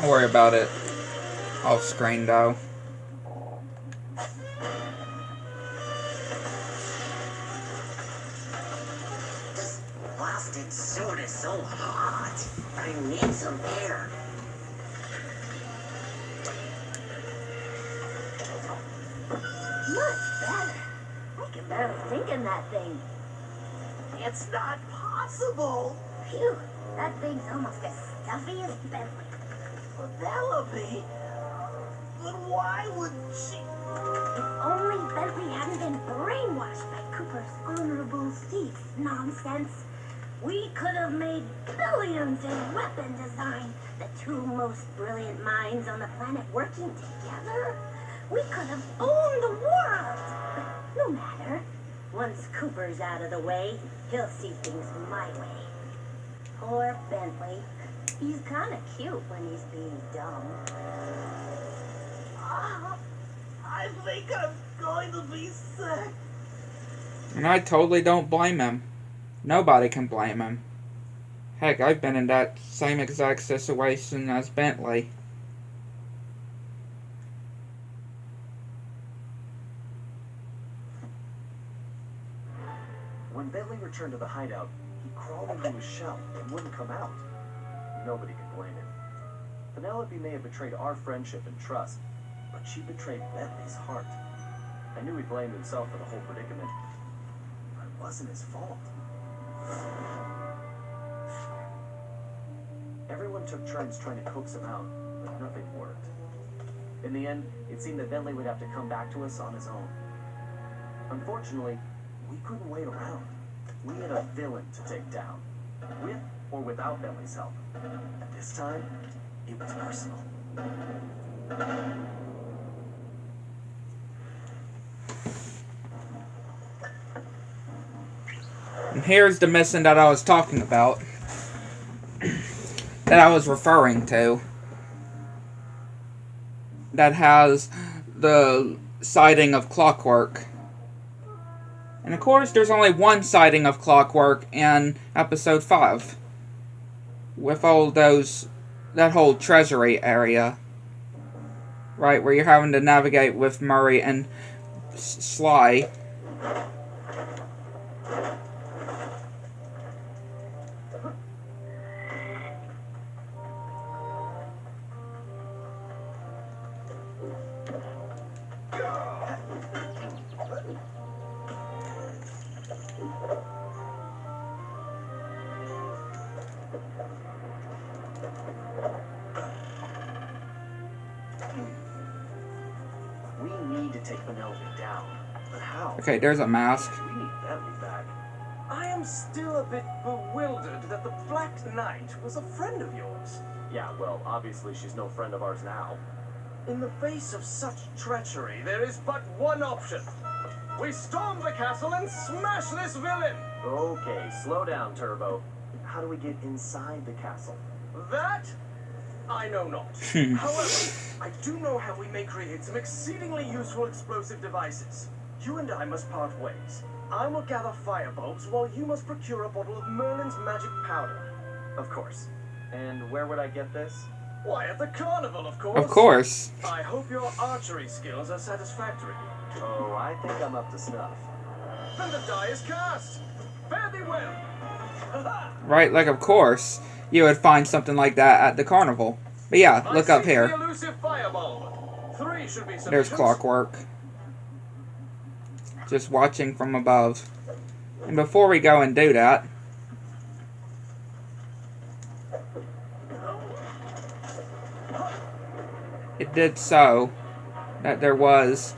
Don't worry about it. Off screen though. This blasted suit is so hot. I need some air. Much better. I can barely think in that thing. It's not possible! Phew, that thing's almost as stuffy as Bentley. Penelope? But why would she... If only Bentley hadn't been brainwashed by Cooper's honorable thief nonsense, we could have made billions in weapon design. The two most brilliant minds on the planet working together. We could have owned the world. But no matter. Once Cooper's out of the way, he'll see things my way. Poor Bentley. He's kind of cute when he's being dumb. I think I'm going to be sick. And I totally don't blame him. Nobody can blame him. Heck, I've been in that same exact situation as Bentley. When Bentley returned to the hideout, he crawled into his shell and wouldn't come out. Nobody could blame him. Penelope may have betrayed our friendship and trust, but she betrayed Bentley's heart. I knew he blamed himself for the whole predicament, but it wasn't his fault. Everyone took turns trying to coax him out, but nothing worked. In the end, it seemed that Bentley would have to come back to us on his own. Unfortunately, we couldn't wait around. We had a villain to take down, with or without Bentley's help. And this time, it was personal. And here's the mission that I was talking about. That I was referring to. That has the sighting of Clockwork. And of course, there's only one sighting of Clockwork in episode 5. With all those, that whole treasury area. Right, where you're having to navigate with Murray and Sly. We need to take Penelope down. But how? Okay, there's a mask. We need Bentley back. I am still a bit bewildered that the Black Knight was a friend of yours. Yeah, well, obviously she's no friend of ours now. In the face of such treachery, there is but one option. We storm the castle and smash this villain! Okay, slow down, Turbo. How do we get inside the castle? That, I know not. However, I do know how we may create some exceedingly useful explosive devices. You and I must part ways. I will gather firebulbs while you must procure a bottle of Merlin's magic powder. Of course. And where would I get this? Why, at the carnival, of course. Of course. I hope your archery skills are satisfactory. Oh, I think I'm up to snuff. Then the die is cast. Fare thee well. Right, like of course you would find something like that at the carnival. But yeah, look up here. The elusive firebulb. 3 should be There's sufficient. Clockwork. Just watching from above. And before we go and do that, it did so that there was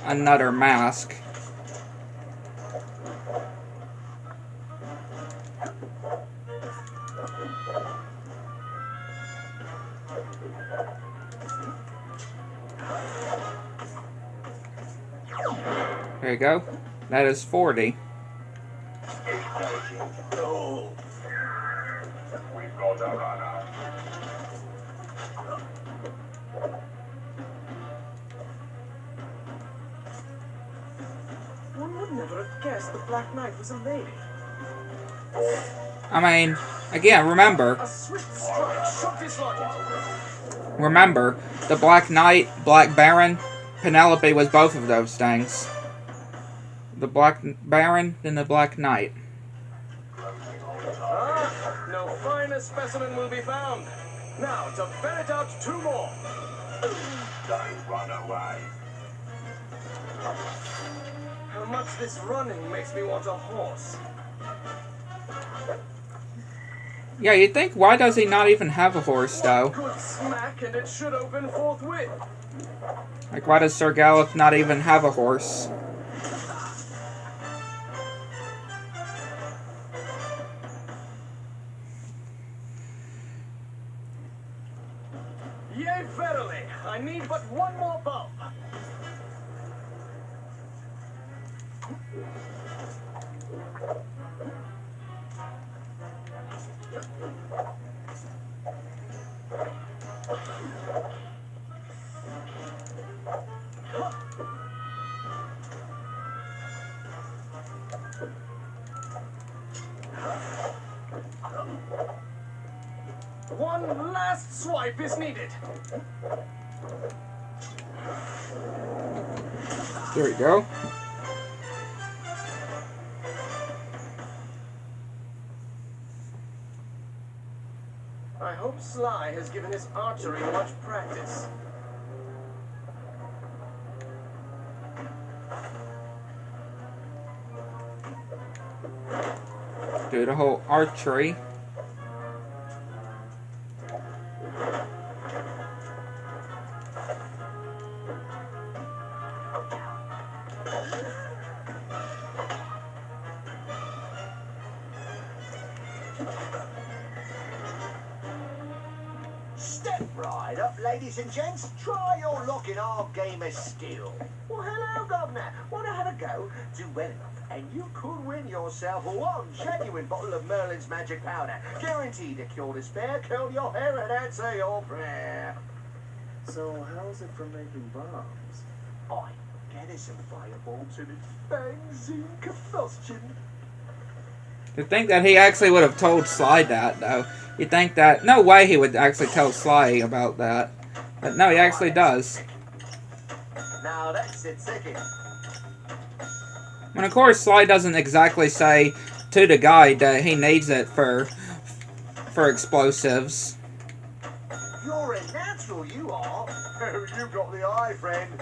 another mask. There you go. That is 40. No. We've got a runner. One would never have guessed the Black Knight was a lady. I mean, again, remember, A swift strike shot dislodged. remember, the Black Knight, Black Baron, Penelope was both of those things. The Black Baron, then the Black Knight. Ah, no finer specimen will be found. Now to ferret out 2 more. Don't run away. How much this running makes me want a horse. Yeah, you'd think, why does he not even have a horse, though? One good smack and it should open forthwith. Like, why does Sir Galuf not even have a horse? Yea, verily, I need but 1 more bulb. One last swipe is needed. There we go. I hope Sly has given his archery much practice. Do the whole archery. Step right up, ladies and gents. Try your luck in our game of skill. Well, hello, Governor. Want to have a go, do well enough, and you could win yourself one genuine bottle of Merlin's magic powder, guaranteed to cure despair, curl your hair, and answer your prayer. So, how's it for making bombs? I get us some fireballs and it's benzene combustion. To think that he actually would have told Sly that, though. You think that... No way he would actually tell Sly about that. But no, he actually does. Now that's it, ticket. And of course, Sly doesn't exactly say to the guy that he needs it for explosives. You're a natural, you are. Oh, you got the eye, friend.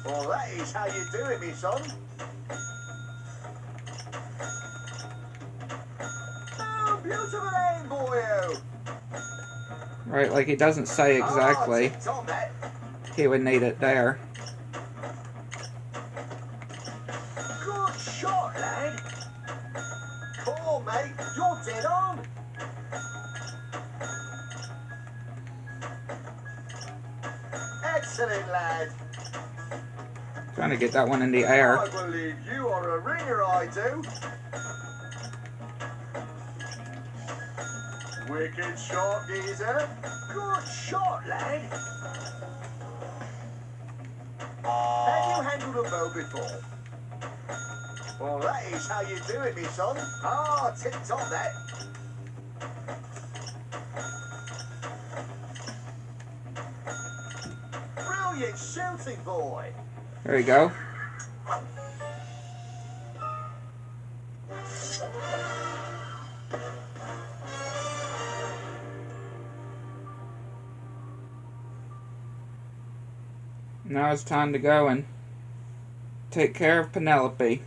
Well, that is how you do it, me son. Oh, beautiful aim, boyo. Right, like he doesn't say exactly. Oh, that. He would need it there. Good shot, lad. Come on, mate. You're dead on. Excellent, lad. Trying to get that one in the air. I believe you are a ringer, I do. Wicked shot, geezer. Good shot, lad. Have you handled a bow before? Well, that is how you do it, me son. Ah, tip-top that. Brilliant shooting, boy. There you go. Now it's time to go and take care of Penelope.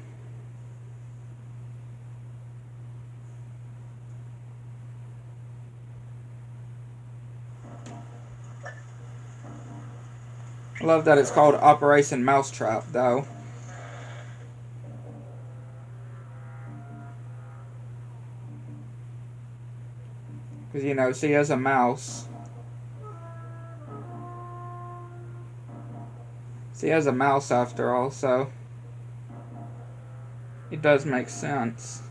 I love that it's called Operation Mousetrap, though. Because, you know, she is a mouse. She has a mouse after all, so it does make sense.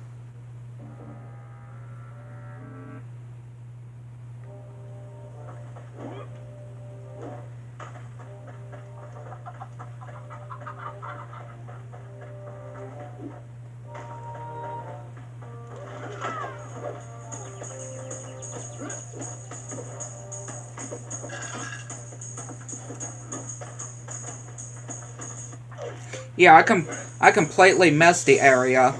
Yeah, I completely missed the area.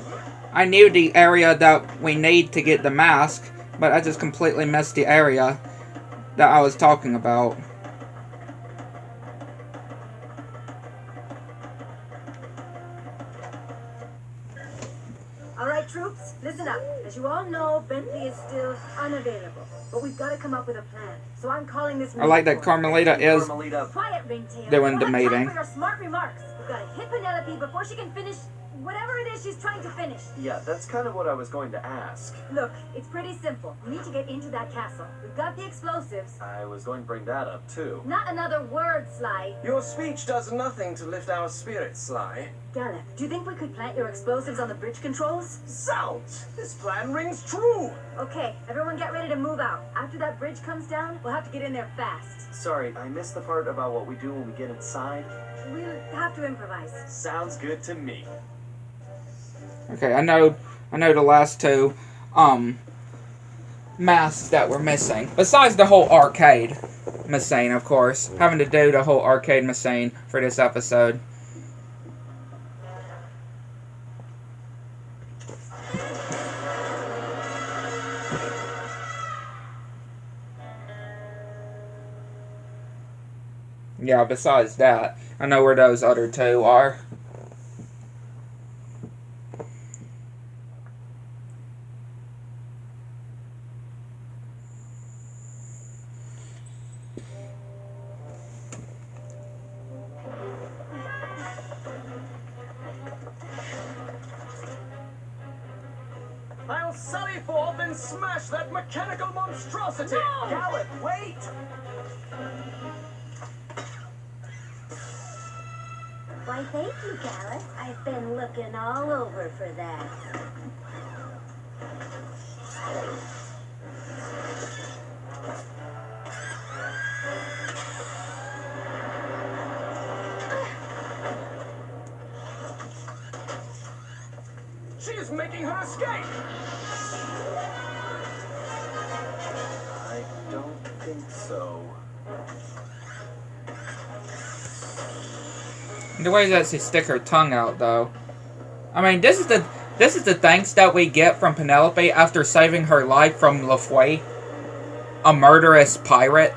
I knew the area that we need to get the mask, but I just completely missed the area that I was talking about. Alright, troops, listen up. As you all know, Bentley is still unavailable. But we've got to come up with a plan. So I'm calling this... I like that Carmelita is Quiet, Ringtail. doing the meeting. For your smart remarks. We've got to hit Penelope before she can finish whatever it is she's trying to finish. Yeah, that's kind of what I was going to ask. Look, it's pretty simple. We need to get into that castle. We've got the explosives. I was going to bring that up, too. Not another word, Sly. Your speech does nothing to lift our spirits, Sly. Galef, do you think we could plant your explosives on the bridge controls? Zounds! This plan rings true! Okay, everyone get ready to move out. After that bridge comes down, we'll have to get in there fast. Sorry, I missed the part about what we do when we get inside. We'll have to improvise. Sounds good to me. Okay, I know the last two masks that we're missing. Besides the whole arcade machine, of course. Having to do the whole arcade machine for this episode. Yeah, besides that, I know where those other two are. I'll sally forth and smash that mechanical monstrosity! No! Galef, wait! Quiet, Why, thank you, Gallus. I've been looking all over for that. She is making her escape! I don't think so. The way that she stick her tongue out, though. I mean, this is the thanks that we get from Penelope after saving her life from LaFoy, a murderous pirate,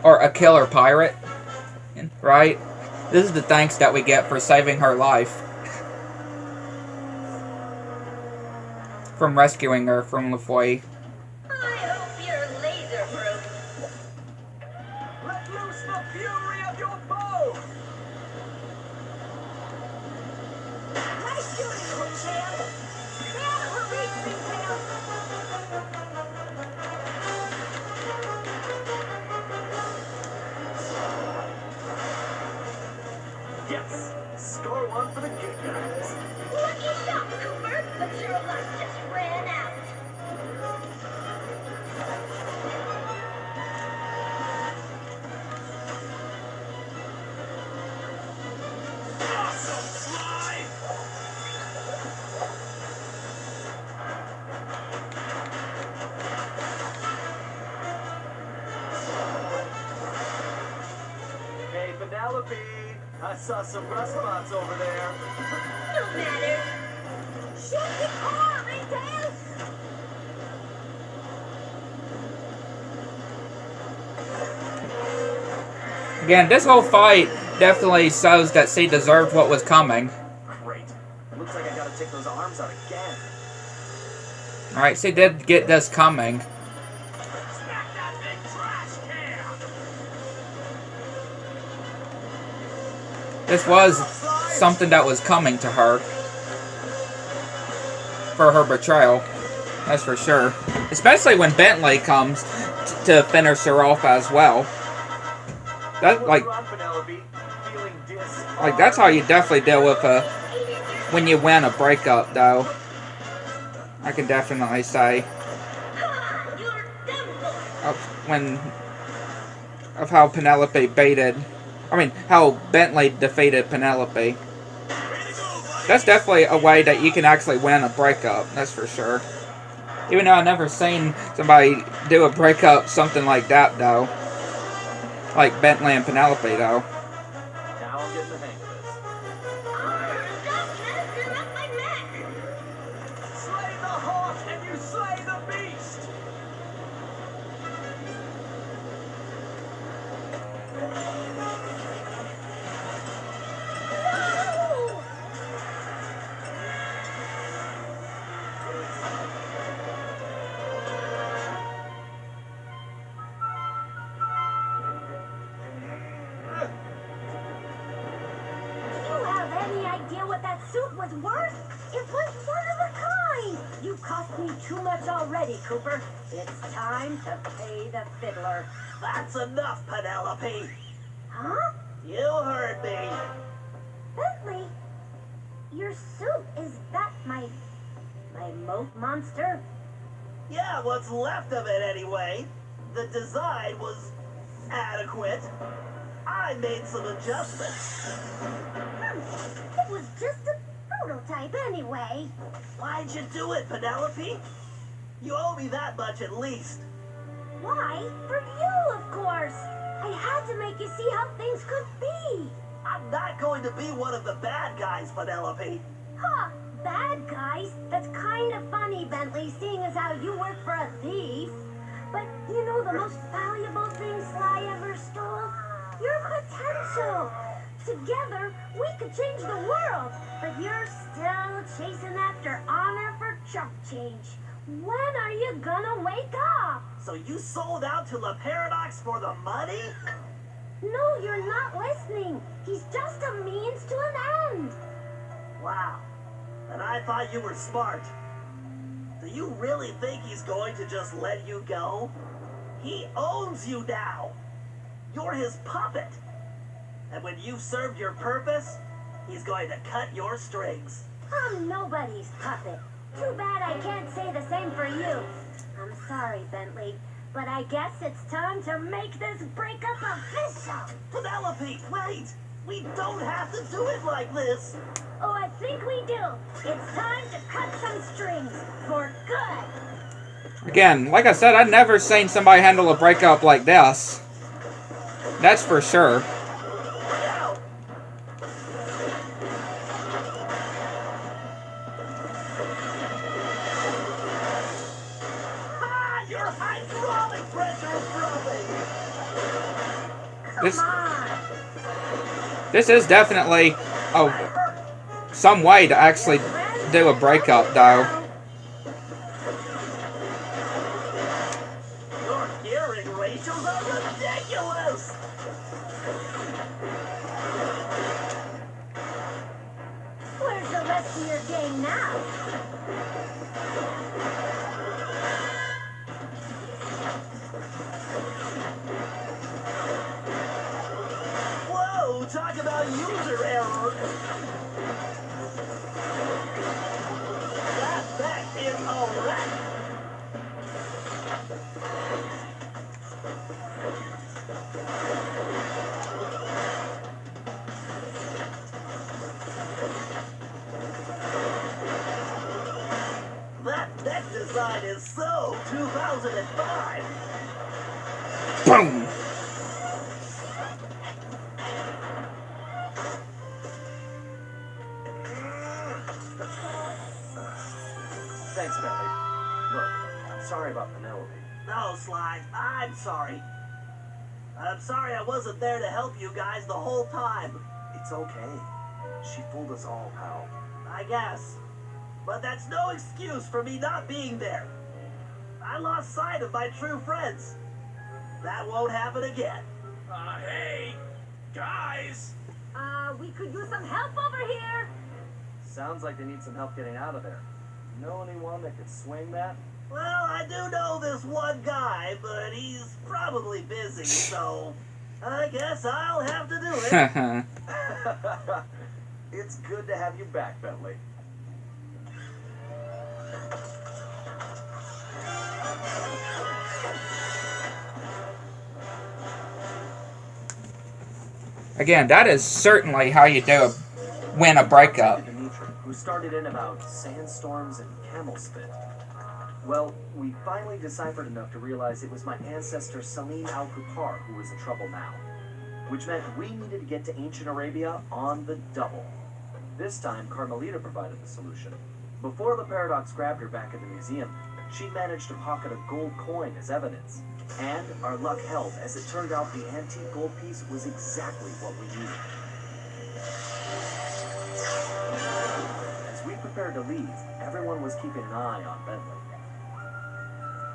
or a killer pirate, right? This is the thanks that we get for saving her life, from rescuing her from LaFoy. I hope you're laser-proof. Let loose the fury of your bow! Nice shooting, Ringtail. Stay out of her reach, Ringtail. Yes! Score one for the good guys. Lucky shot, Cooper, but your luck just ran out. Awesome, Sly! Hey, Penelope! I saw some rust spots over there. No matter. Shoot the car, Ringtail. Again, this whole fight definitely shows that she deserved what was coming. Great. Looks like I gotta take those arms out again. Alright, she did get this coming. Smack that big trash can! This was something that was coming to her. For her betrayal. That's for sure. Especially when Bentley comes to finish her off as well. That, What's like, wrong, Penelope? Feeling that's how you definitely deal with when you win a breakup, though. I can definitely say. Of how Penelope baited. I mean, how Bentley defeated Penelope. That's definitely a way that you can actually win a breakup, that's for sure. Even though I've never seen somebody do a breakup something like that, though. Like Bentley and Penelope, though. Now I'm getting the hang of this. Slay the horse and you slay the beast! Do you have any idea what that suit was worth? It was one of a kind. You cost me too much already, Cooper. It's time to pay the fiddler. That's enough, Penelope. Huh? You heard me. Bentley, your suit, is that my moat monster? Yeah, what's left of it anyway. The design was adequate. I made some adjustments. It was just a prototype anyway. Why'd you do it, Penelope? You owe me that much at least. Why? For you, of course. I had to make you see how things could be. I'm not going to be one of the bad guys, Penelope. Huh, bad guys? That's kind of funny, Bentley, seeing as how you work for a thief. But you know the most valuable thing Sly ever stole? Your potential. Together, we could change the world. But you're still chasing after honor for chump change. When are you gonna wake up? So you sold out to La Paradox for the money? No, you're not listening. He's just a means to an end. Wow. And I thought you were smart. Do you really think he's going to just let you go? He owns you now. You're his puppet. And when you've served your purpose, he's going to cut your strings. I'm nobody's puppet. Too bad I can't say the same for you. I'm sorry, Bentley, but I guess it's time to make this breakup official. Penelope, wait! We don't have to do it like this. Oh, I think we do. It's time to cut some strings for good. Again, like I said, I've never seen somebody handle a breakup like this. That's for sure. Ah, your hydraulic pressure is dropping. This is definitely some way to actually do a breakup, though. Your gearing ratios are ridiculous. Where's the rest of your gang now? Whoa, talk about user error. That is a wreck. That deck design is so 2005. Boom! Thanks, Bentley. Look, I'm sorry about Penelope. No, Sly, I'm sorry. I'm sorry I wasn't there to help you guys the whole time. It's okay. She fooled us all, pal. I guess. But that's no excuse for me not being there. I lost sight of my true friends. That won't happen again. Hey, guys! We could use some help over here. Sounds like they need some help getting out of there. Know anyone that could swing that? Well, I do know this one guy, but he's probably busy, so I guess I'll have to do it. It's good to have you back, Bentley. Again, that is certainly how you win a breakup. Dimitri, who started in about sandstorms and camel spit. Well, we finally deciphered enough to realize it was my ancestor Salim al-Kupar who was in trouble now. Which meant we needed to get to ancient Arabia on the double. This time, Carmelita provided the solution. Before the Paradox grabbed her back at the museum, she managed to pocket a gold coin as evidence. And our luck held, as it turned out the antique gold piece was exactly what we needed. As we prepared to leave, everyone was keeping an eye on Bentley.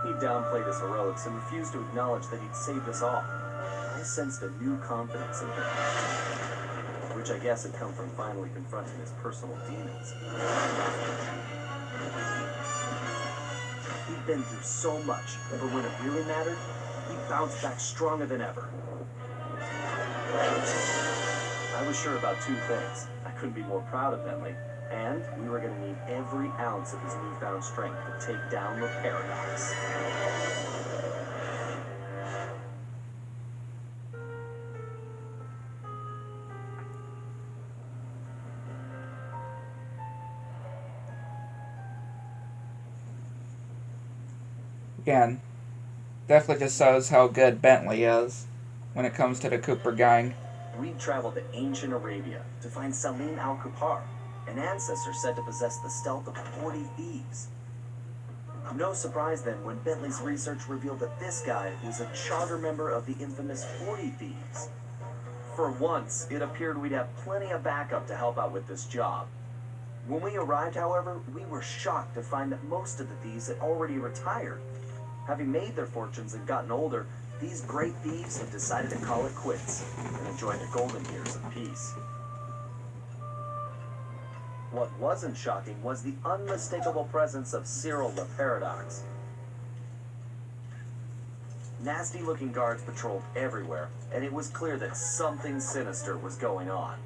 He downplayed his heroics and refused to acknowledge that he'd saved us all. I sensed a new confidence in him, which I guess had come from finally confronting his personal demons. He'd been through so much, but when it really mattered, he bounced back stronger than ever. I was sure about two things. I couldn't be more proud of Bentley, and we were going to need every ounce of his newfound strength to take down the Paradox. Again, definitely just shows how good Bentley is when it comes to the Cooper gang. We traveled to ancient Arabia to find Salim al-Kupar, an ancestor said to possess the stealth of 40 thieves. No surprise then when Bentley's research revealed that this guy was a charter member of the infamous 40 Thieves. For once, it appeared we'd have plenty of backup to help out with this job. When we arrived, however, we were shocked to find that most of the thieves had already retired. Having made their fortunes and gotten older, these great thieves had decided to call it quits and enjoy the golden years of peace. What wasn't shocking was the unmistakable presence of Cyril the Paradox. Nasty-looking guards patrolled everywhere, and it was clear that something sinister was going on.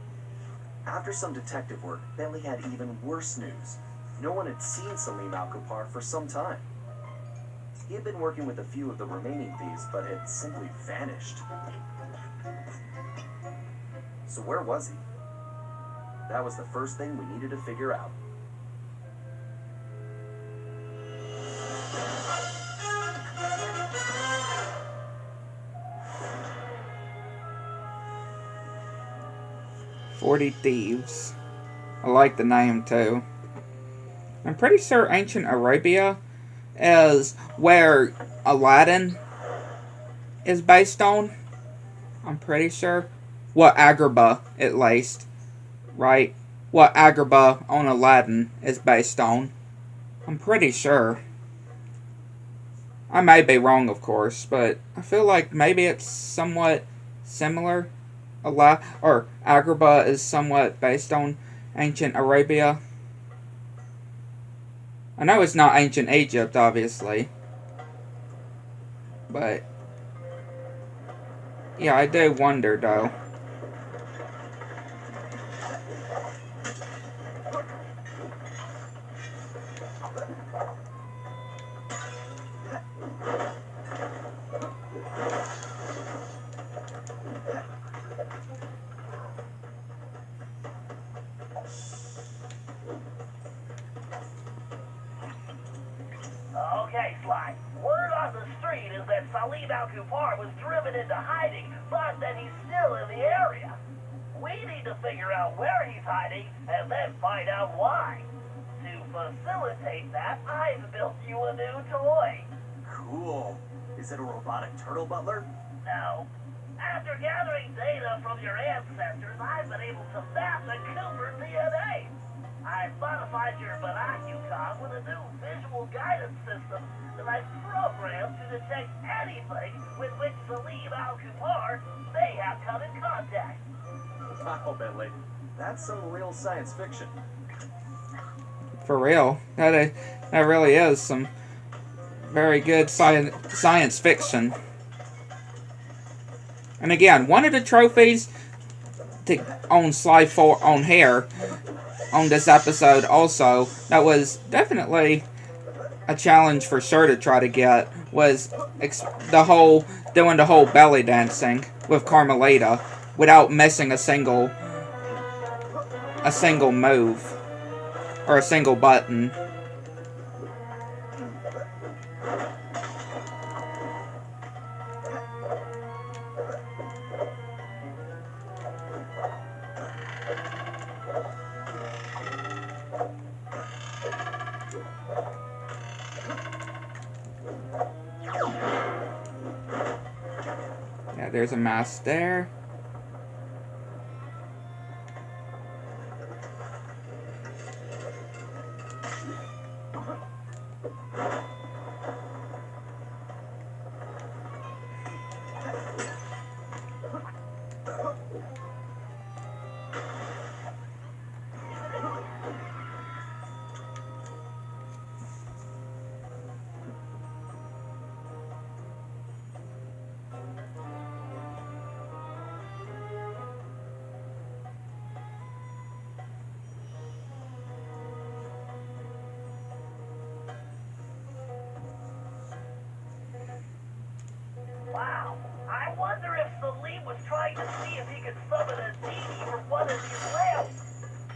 After some detective work, Bentley had even worse news. No one had seen Salim Al-Kupar for some time. He had been working with a few of the remaining thieves, but had simply vanished. So where was he? That was the first thing we needed to figure out. "40 Thieves." I like the name too. I'm pretty sure ancient Arabia is where Aladdin is based on. I'm pretty sure. What Agrabah, at least. Right? What Agrabah on Aladdin is based on. I'm pretty sure. I may be wrong, of course, but I feel like maybe it's somewhat similar. Or Agrabah is somewhat based on ancient Arabia. I know it's not ancient Egypt, obviously. But yeah, I do wonder, though. Okay, Sly. Word on the street is that Salim Al-Kupar was driven into hiding, but that he's still in the area. We need to figure out where he's hiding and then find out why. To facilitate that, I've built you a new toy. Cool. Is it a robotic turtle butler? No. After gathering data from your ancestors, I've been able to map the Cooper DNA. I've modified your Binocucom with a new visual guidance system that I've programmed to detect anything with which Salim Al-Kupar may have come in contact. Wow, Bentley. That's some real science fiction. For real. That really is some very good science fiction. And again, one of the trophies on Sly 4 on here on this episode also that was definitely a challenge for sure to try to get was doing the whole belly dancing with Carmelita without missing a single move or a single button. Yeah, there's a mask there. Wow. I wonder if Salim was trying to see if he could summon a genie from one of these lamps.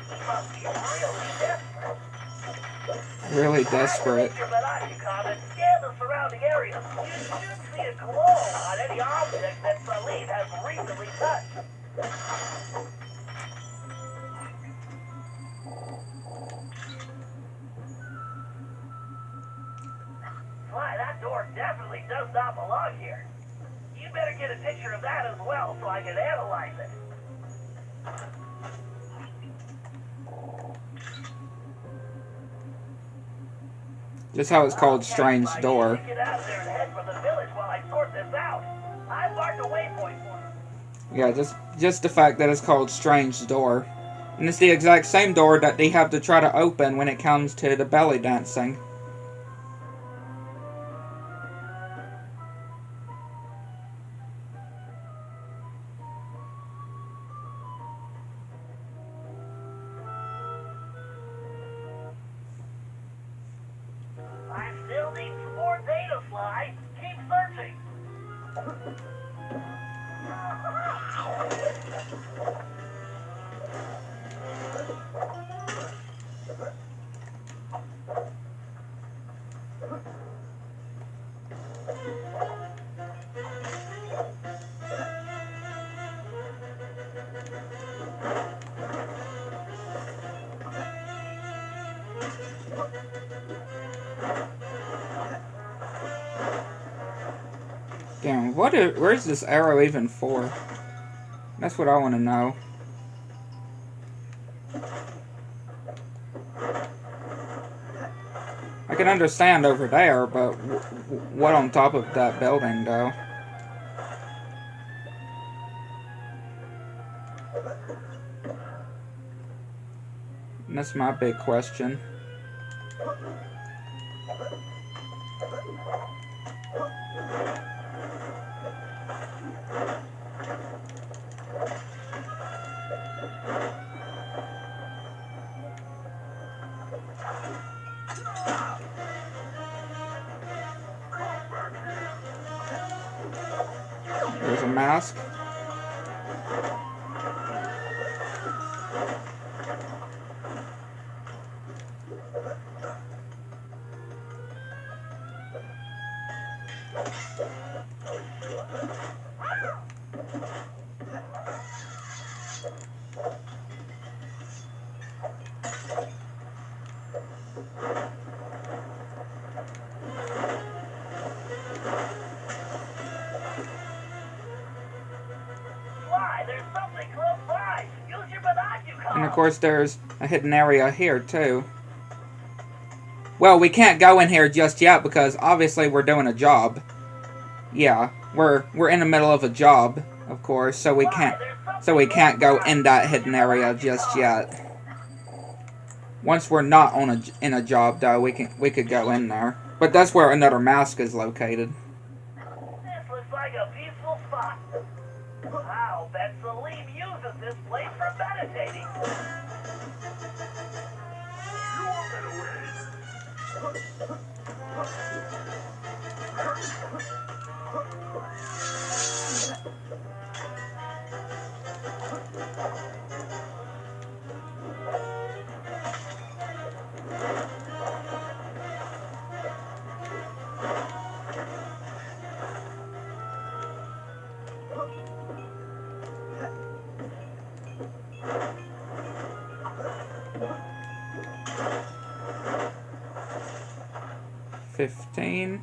He must be really desperate. Really desperate. Activate your Binocucom and scan the surrounding area. You should see a glow on any object that Salim has recently touched. Sly, that door definitely does not belong here. You better get a picture of that as well so I can analyze it. Just how it's called Strange Door. Get out of there and head for the village while I sort this out. I marked a waypoint for you. Yeah, just the fact that it's called Strange Door. And it's the exact same door that they have to try to open when it comes to the belly dancing. Damn, where's this arrow even for? That's what I want to know. I can understand over there, but what on top of that building, though? And that's my big question. There's a mask. And of course there's a hidden area here too. Well, we can't go in here just yet because obviously we're doing a job. Yeah, we're in the middle of a job, of course, so we can't go in that hidden area just yet. Once we're not in a job though, we could go in there. But that's where another mask is located. This looks like a peaceful spot. I'll bet Salim uses this place for meditating. You want that away? $15.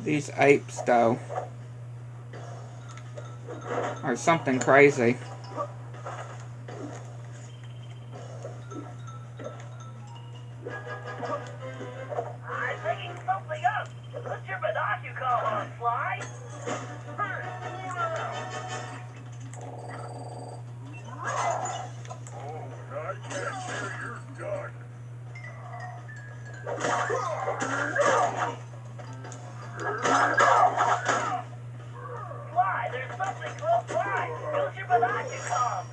These apes, though, are something crazy. I'm picking something up. Put your binocular on, Sly. I can't hear your gun. Sly, there's something close by. Use your binocular.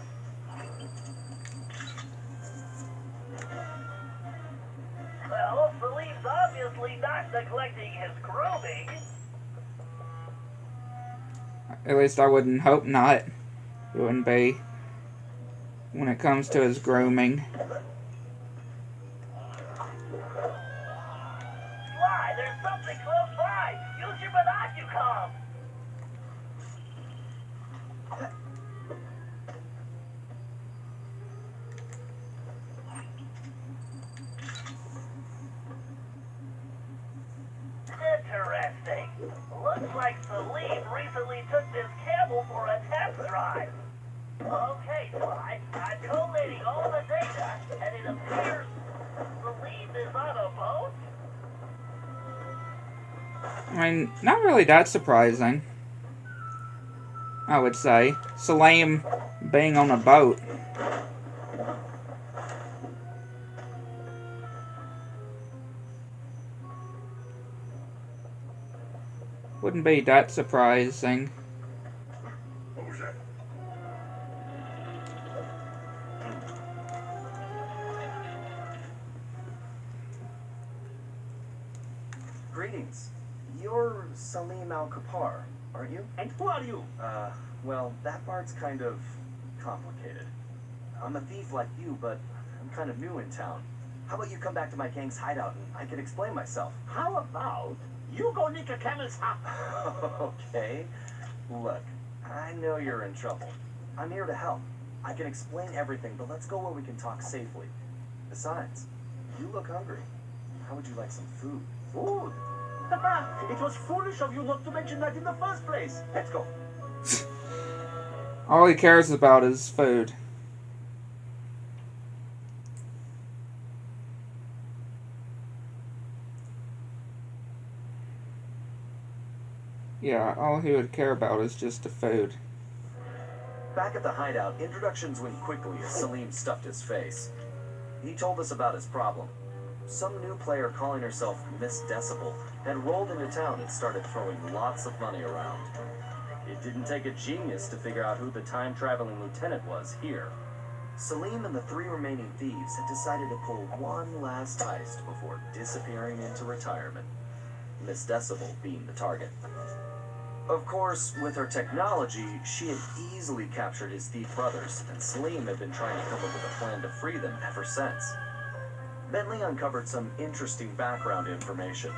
Well, Salim's obviously not neglecting his grooming. At least I wouldn't hope not. It wouldn't be when it comes to his grooming. Sly, there's something close by. Use your binocular. Interesting. Looks like Salim recently took this camel for a test drive. Okay, Sly, I'm collating all the data, and it appears Salim is on a boat? I mean, not really that surprising, I would say. Salim being on a boat. Wouldn't be that surprising. What was that? Greetings. You're Salim Al Kapar, aren't you? And who are you? Well, that part's kind of complicated. I'm a thief like you, but I'm kind of new in town. How about you come back to my gang's hideout and I can explain myself? How about you go nick a camel's hump? Okay. Look, I know you're in trouble. I'm here to help. I can explain everything, but let's go where we can talk safely. Besides, you look hungry. How would you like some food? Food? It was foolish of you not to mention that in the first place. Let's go. All he cares about is food. Yeah, all he would care about is just the food. Back at the hideout, introductions went quickly as Salim stuffed his face. He told us about his problem. Some new player calling herself Miss Decibel had rolled into town and started throwing lots of money around. It didn't take a genius to figure out who the time-traveling lieutenant was here. Salim and the 3 remaining thieves had decided to pull one last heist before disappearing into retirement, Miss Decibel being the target. Of course, with her technology, she had easily captured his thief brothers, and Salim had been trying to come up with a plan to free them ever since. Bentley uncovered some interesting background information.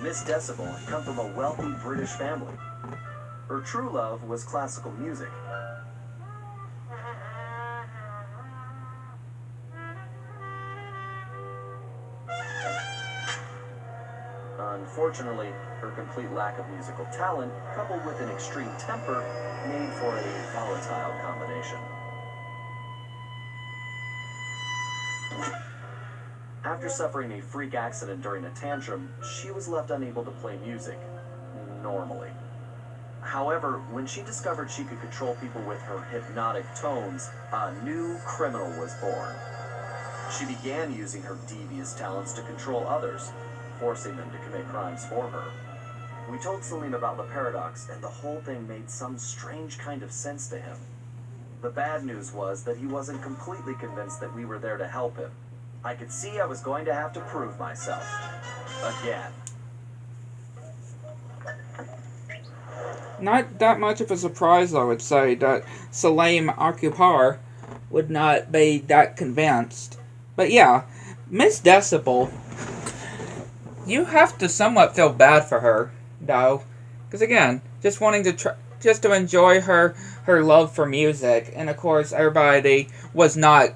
Miss Decibel had come from a wealthy British family. Her true love was classical music. Unfortunately, her complete lack of musical talent, coupled with an extreme temper, made for a volatile combination. After suffering a freak accident during a tantrum, she was left unable to play music normally. However, when she discovered she could control people with her hypnotic tones, a new criminal was born. She began using her devious talents to control others, forcing them to commit crimes for her. We told Salim about the paradox, and the whole thing made some strange kind of sense to him. The bad news was that he wasn't completely convinced that we were there to help him. I could see I was going to have to prove myself. Again. Not that much of a surprise, I would say, that Salim Akupar would not be that convinced. But yeah, Miss Decibel, you have to somewhat feel bad for her, though. Because again, just wanting to just to enjoy her love for music. And of course, everybody was not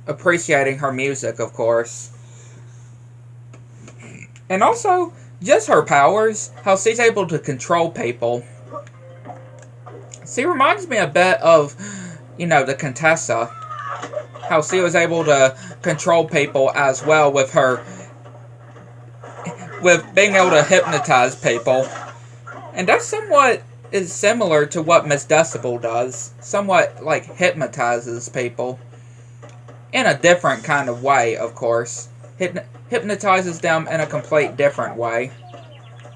appreciating her music, of course. And also, just her powers, how she's able to control people. She reminds me a bit of, you know, the Contessa. How she was able to control people as well with her, with being able to hypnotize people. And that somewhat is similar to what Miss Decibel does. Somewhat, like, hypnotizes people. In a different kind of way, of course. Hypnotizes them in a complete different way.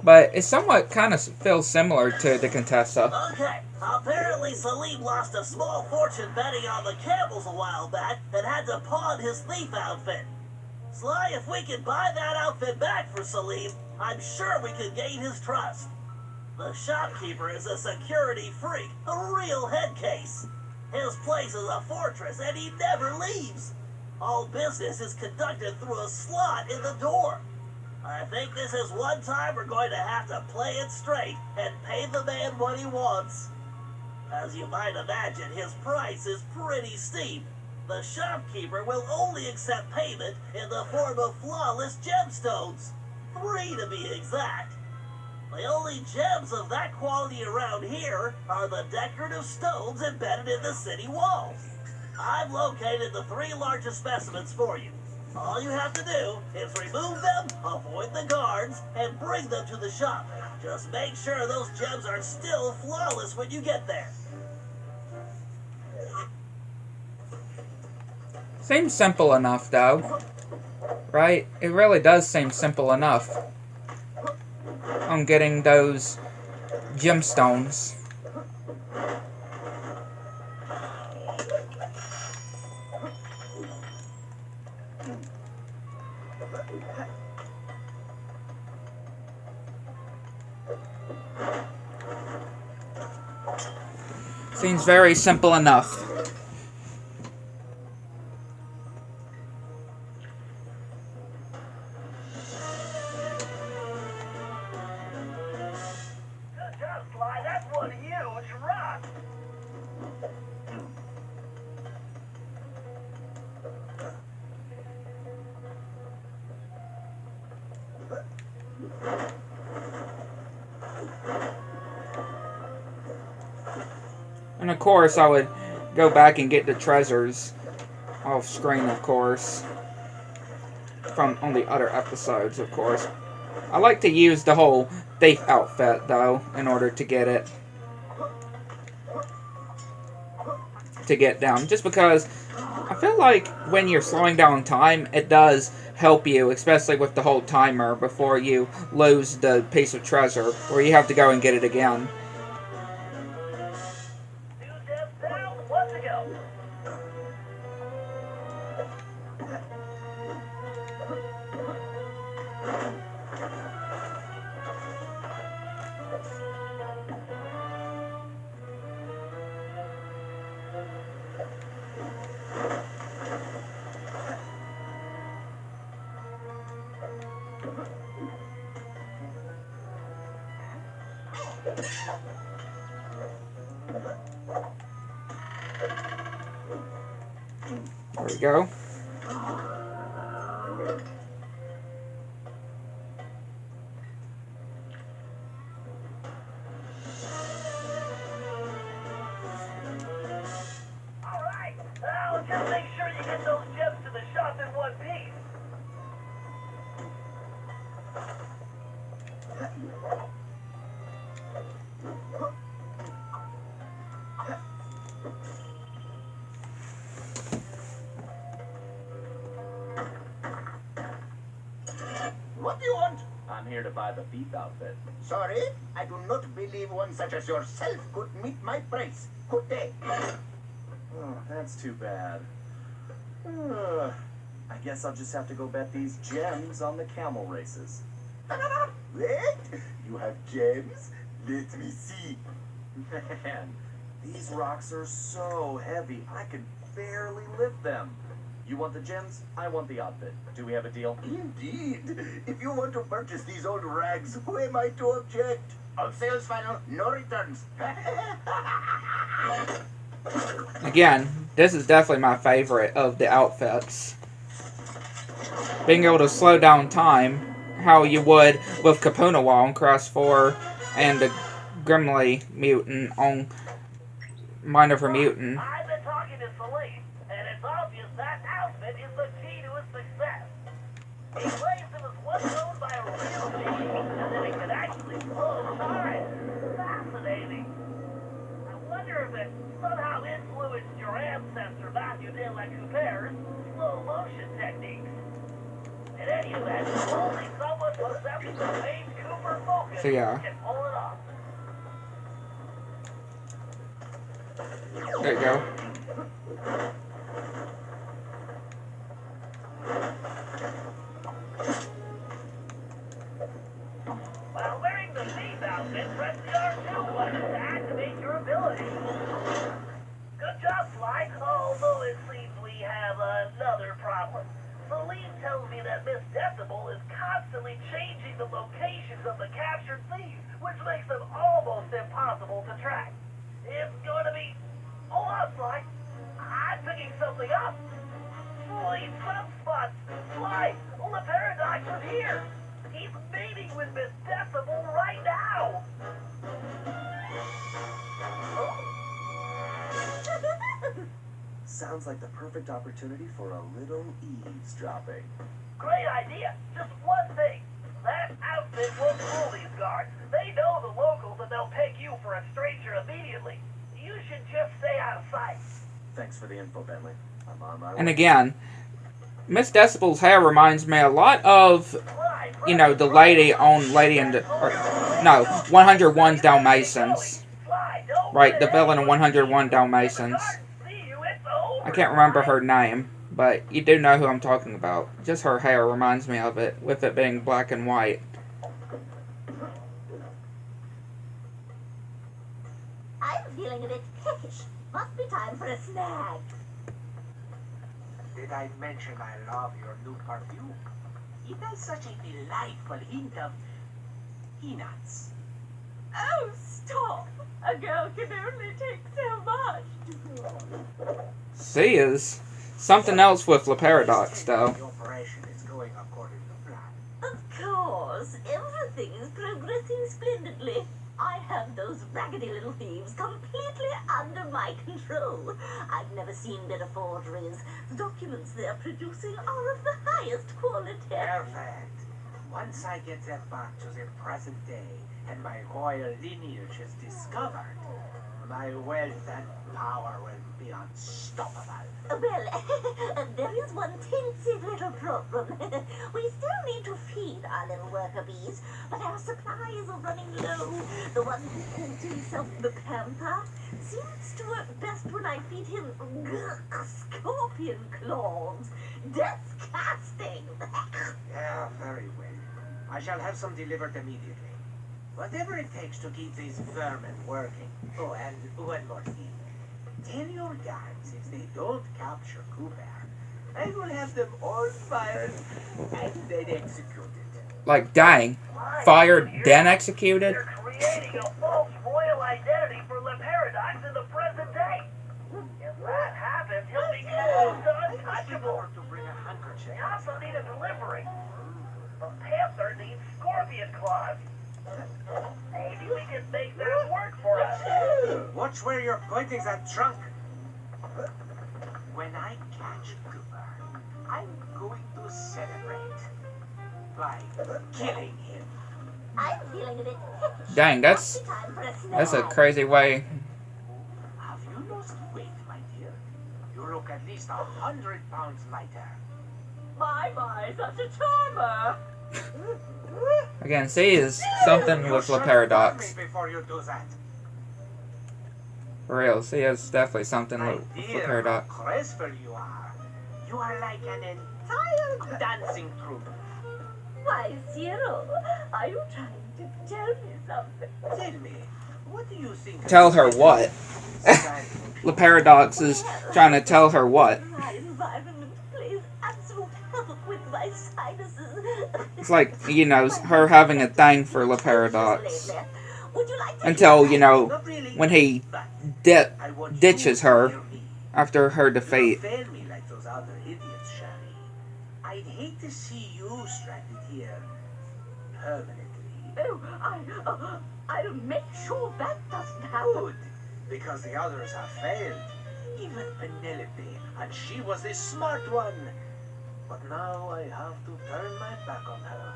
But it somewhat kind of feels similar to the Contessa. Okay, apparently Salim lost a small fortune betting on the camels a while back and had to pawn his thief outfit. Sly, if we can buy that outfit back for Salim, I'm sure we can gain his trust. The shopkeeper is a security freak, a real head case. His place is a fortress and he never leaves. All business is conducted through a slot in the door. I think this is one time we're going to have to play it straight and pay the man what he wants. As you might imagine, his price is pretty steep. The shopkeeper will only accept payment in the form of flawless gemstones. 3 to be exact. The only gems of that quality around here are the decorative stones embedded in the city walls. I've located the 3 largest specimens for you. All you have to do is remove them, avoid the guards, and bring them to the shop. Just make sure those gems are still flawless when you get there. Seems simple enough, though. Right? It really does seem simple enough. On getting those gemstones. Seems very simple enough. Good job, Sly. That's one huge rock. And of course, I would go back and get the treasures off screen, of course, from on the other episodes, of course. I like to use the whole thief outfit, though, in order to get it. To get down. Just because I feel like when you're slowing down time, it does help you, especially with the whole timer, before you lose the piece of treasure, where you have to go and get it again. 2 steps down, 1 to go. There we go. Alright, now just make sure you get those gems to the shop in one piece. What do you want? I'm here to buy the thief outfit. Sorry, I do not believe one such as yourself could meet my price. Could they? Oh, that's too bad. I guess I'll just have to go bet these gems on the camel races. Wait, you have gems? Let me see. Man, these rocks are so heavy, I could barely lift them. You want the gems? I want the outfit. Do we have a deal? Indeed. If you want to purchase these old rags, who am I to object? All sales final, no returns. Again, this is definitely my favorite of the outfits. Being able to slow down time, how you would with Capunawal on Crash 4 and the Grimly Mutant on Mind of a Mutant. I've been talking to Celine, and it's obvious that outfit is the key to his success. He claims it was once owned by a real genie, and that it could actually slow time. Fascinating. I wonder if it somehow influenced your ancestor Matthew de la Coupere's slow motion techniques. In any event, only someone possessing the same Cooper focus So, yeah. can pull it off. There you go. While wearing the thief outfit, press the R2 button to activate your ability. Good job, Sly. Although it seems we have another problem. Celine tells me that Miss Decibel is constantly changing the locations of the captured thieves, which makes them almost impossible to track. It's going to be... Hold on, Sly. I'm picking something up. Sweet sunspots. Sly, the Paradox is here. He's meeting with Miss Decibel right now. Sounds like the perfect opportunity for a little eavesdropping. Great idea. Just one thing. That outfit won't fool these guards. They know the locals and they'll peg you for a stranger immediately. You should just stay out of sight. Thanks for the info, Bentley. I'm on my way. And again, Miss Decibel's hair reminds me a lot of, you know, the lady on Lady and the... Or, no, 101 Dalmatians. Right, the villain in 101 Dalmatians. I can't remember her name, but you do know who I'm talking about. Just her hair reminds me of it, with it being black and white. I'm I'm feeling a bit peckish. Must be time for a snack. Did I mention I love your new perfume? It has such a delightful hint of peanuts. Oh, stop! A girl can only take so much. See, is something else with the paradox, though. The operation is going according to plan. Of course, everything is progressing splendidly. I have those raggedy little thieves completely under my control. I've never seen better forgeries. The documents they're producing are of the highest quality. Perfect. Once I get them back to the present day and my royal lineage is discovered, my wealth and power will be unstoppable. Well, there is one teensy little problem. We still need to feed our little worker bees, but our supplies are running low. The one who calls himself the Pamper seems to work best when I feed him scorpion claws. Disgusting! Yeah, very well. I shall have some delivered immediately. Whatever it takes to keep these vermin working. Oh, and one more thing. Tell your guards if they don't capture Cooper, I will have them all fired and then executed. Like, dang. Fired, then executed? They're creating a false royal identity for Le Paradox in the present day. If that happens, he'll be close to untouchable. To bring a handkerchief. We also need a delivery. The Panther needs scorpion claws. Maybe we can make that work for us. Watch where you're pointing that trunk. When I catch Cooper, I'm going to celebrate by killing him. I'm feeling a bit peckish. Dang, that's a crazy way. Have you lost weight, my dear? You look at least 100 pounds lighter. My, such a charmer. Again, see, is something with the paradox. Before you do that. For real, see, it's definitely something My with the dear, paradox. how graceful you are. You are like an entire dancing troupe. Why, Cyril, are you trying to tell me something? Tell me, what do you think? Tell her what? The paradox is trying to tell her what? My environment plays absolute havoc with my sinuses. It's like, you know, her having a thing for the paradox. Would you like to Until, you know, when he ditches her after her defeat. Fail me like those other idiots, Shari. I'd hate to see you stranded here permanently. Oh, I'll make sure that doesn't happen. Good, because the others have failed. Even Penelope, and she was the smart one. But now I have to turn my back on her.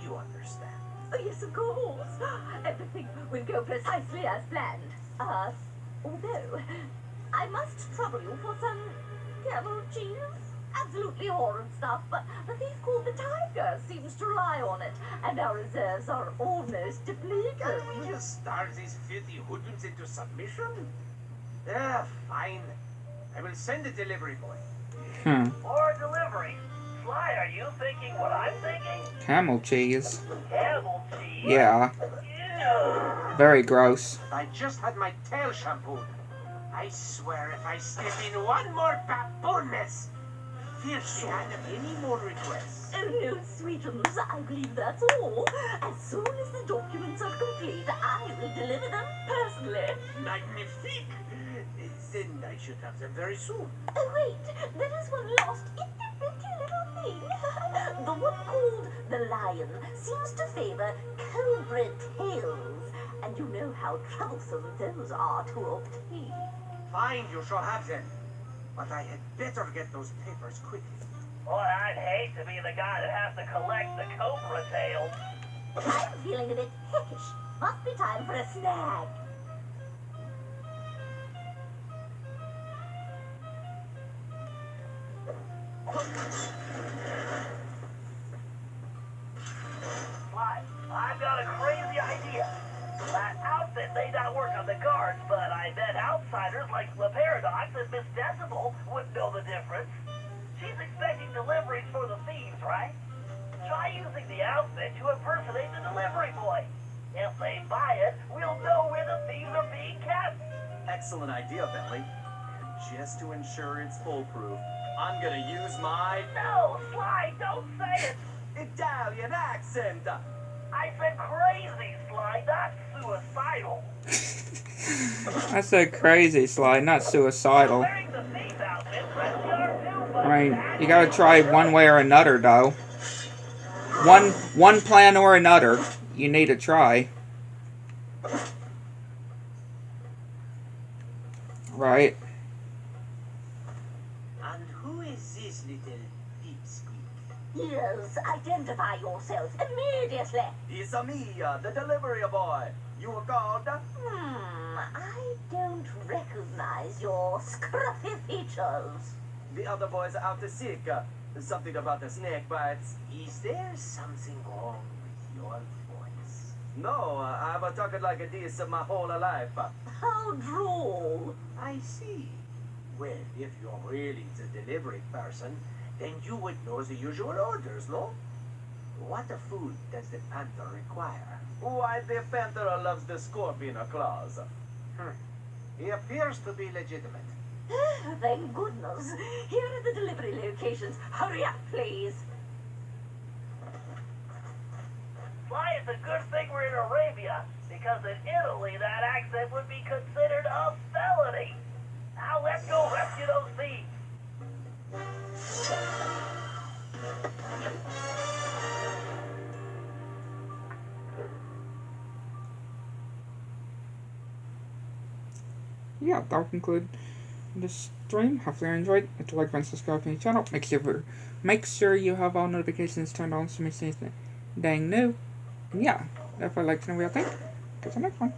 You understand. Oh, yes, of course. Everything will go precisely as planned. Although, I must trouble you for some camel cheese. Absolutely horrid stuff, but the thief called the Tiger seems to rely on it, and our reserves are almost depleted. Can we just starve these filthy hoodlums into submission? Yeah, fine. I will send a delivery boy. Or a delivery. Sly, are you thinking what I'm thinking? Camel cheese. Camel cheese? Yeah. Ew. Very gross. I just had my tail shampooed. I swear if I step in one more baboon mess, fiercely hand up any more requests. Oh, no, sweetums, I believe that's all. As soon as the documents are complete, I will deliver them personally. Magnifique! Then I should have them very soon. Oh, wait, there is one last itty-bitty little thing. The one called the Lion seems to favor cobra tails, and you know how troublesome those are to obtain. Fine, you shall have them. But I had better get those papers quickly. Boy, I'd hate to be the guy that has to collect the cobra tails. I'm feeling a bit peckish. Must be time for a snack. Why, I've got a crazy idea. That outfit may not work on the guards, but I bet outsiders like Le Paradox and Miss Decibel would know the difference. She's expecting deliveries for the thieves, right? Try using the outfit to impersonate the delivery boy. If they buy it, we'll know where the thieves are being kept. excellent idea, Bentley. And just to ensure it's foolproof, I'm gonna use my No, Sly, don't say it. Italian accent. I said crazy, Sly, not suicidal. I said crazy, Sly, not suicidal. Wearing the thief outfit, press the R2 button. I mean, you gotta try one way or another, though. One plan or another, you need to try. Right. And who is this little pipsqueak? Yes, identify yourself immediately. It's me, the delivery boy. You were called? I don't recognize your scruffy features. The other boys are out to sick. Something about the snake bites. Is there something wrong with your voice? No, I've been talking like this my whole life. How droll. I see. Well, if you're really the delivery person, then you would know the usual orders, no? What food does the panther require? Why, the panther loves the scorpion claws. He appears to be legitimate. Thank goodness. Here are the delivery locations. Hurry up, please. Sly, it's a good thing we're in Arabia, because in Italy that accent would be considered a felony. Now let's go rescue those thieves. Yeah, that'll conclude this stream. Hopefully you enjoyed. If you like and subscribe to the channel, make sure you have all notifications turned on so you see anything dang new. And yeah, definitely like to know what you think. Catch you next one.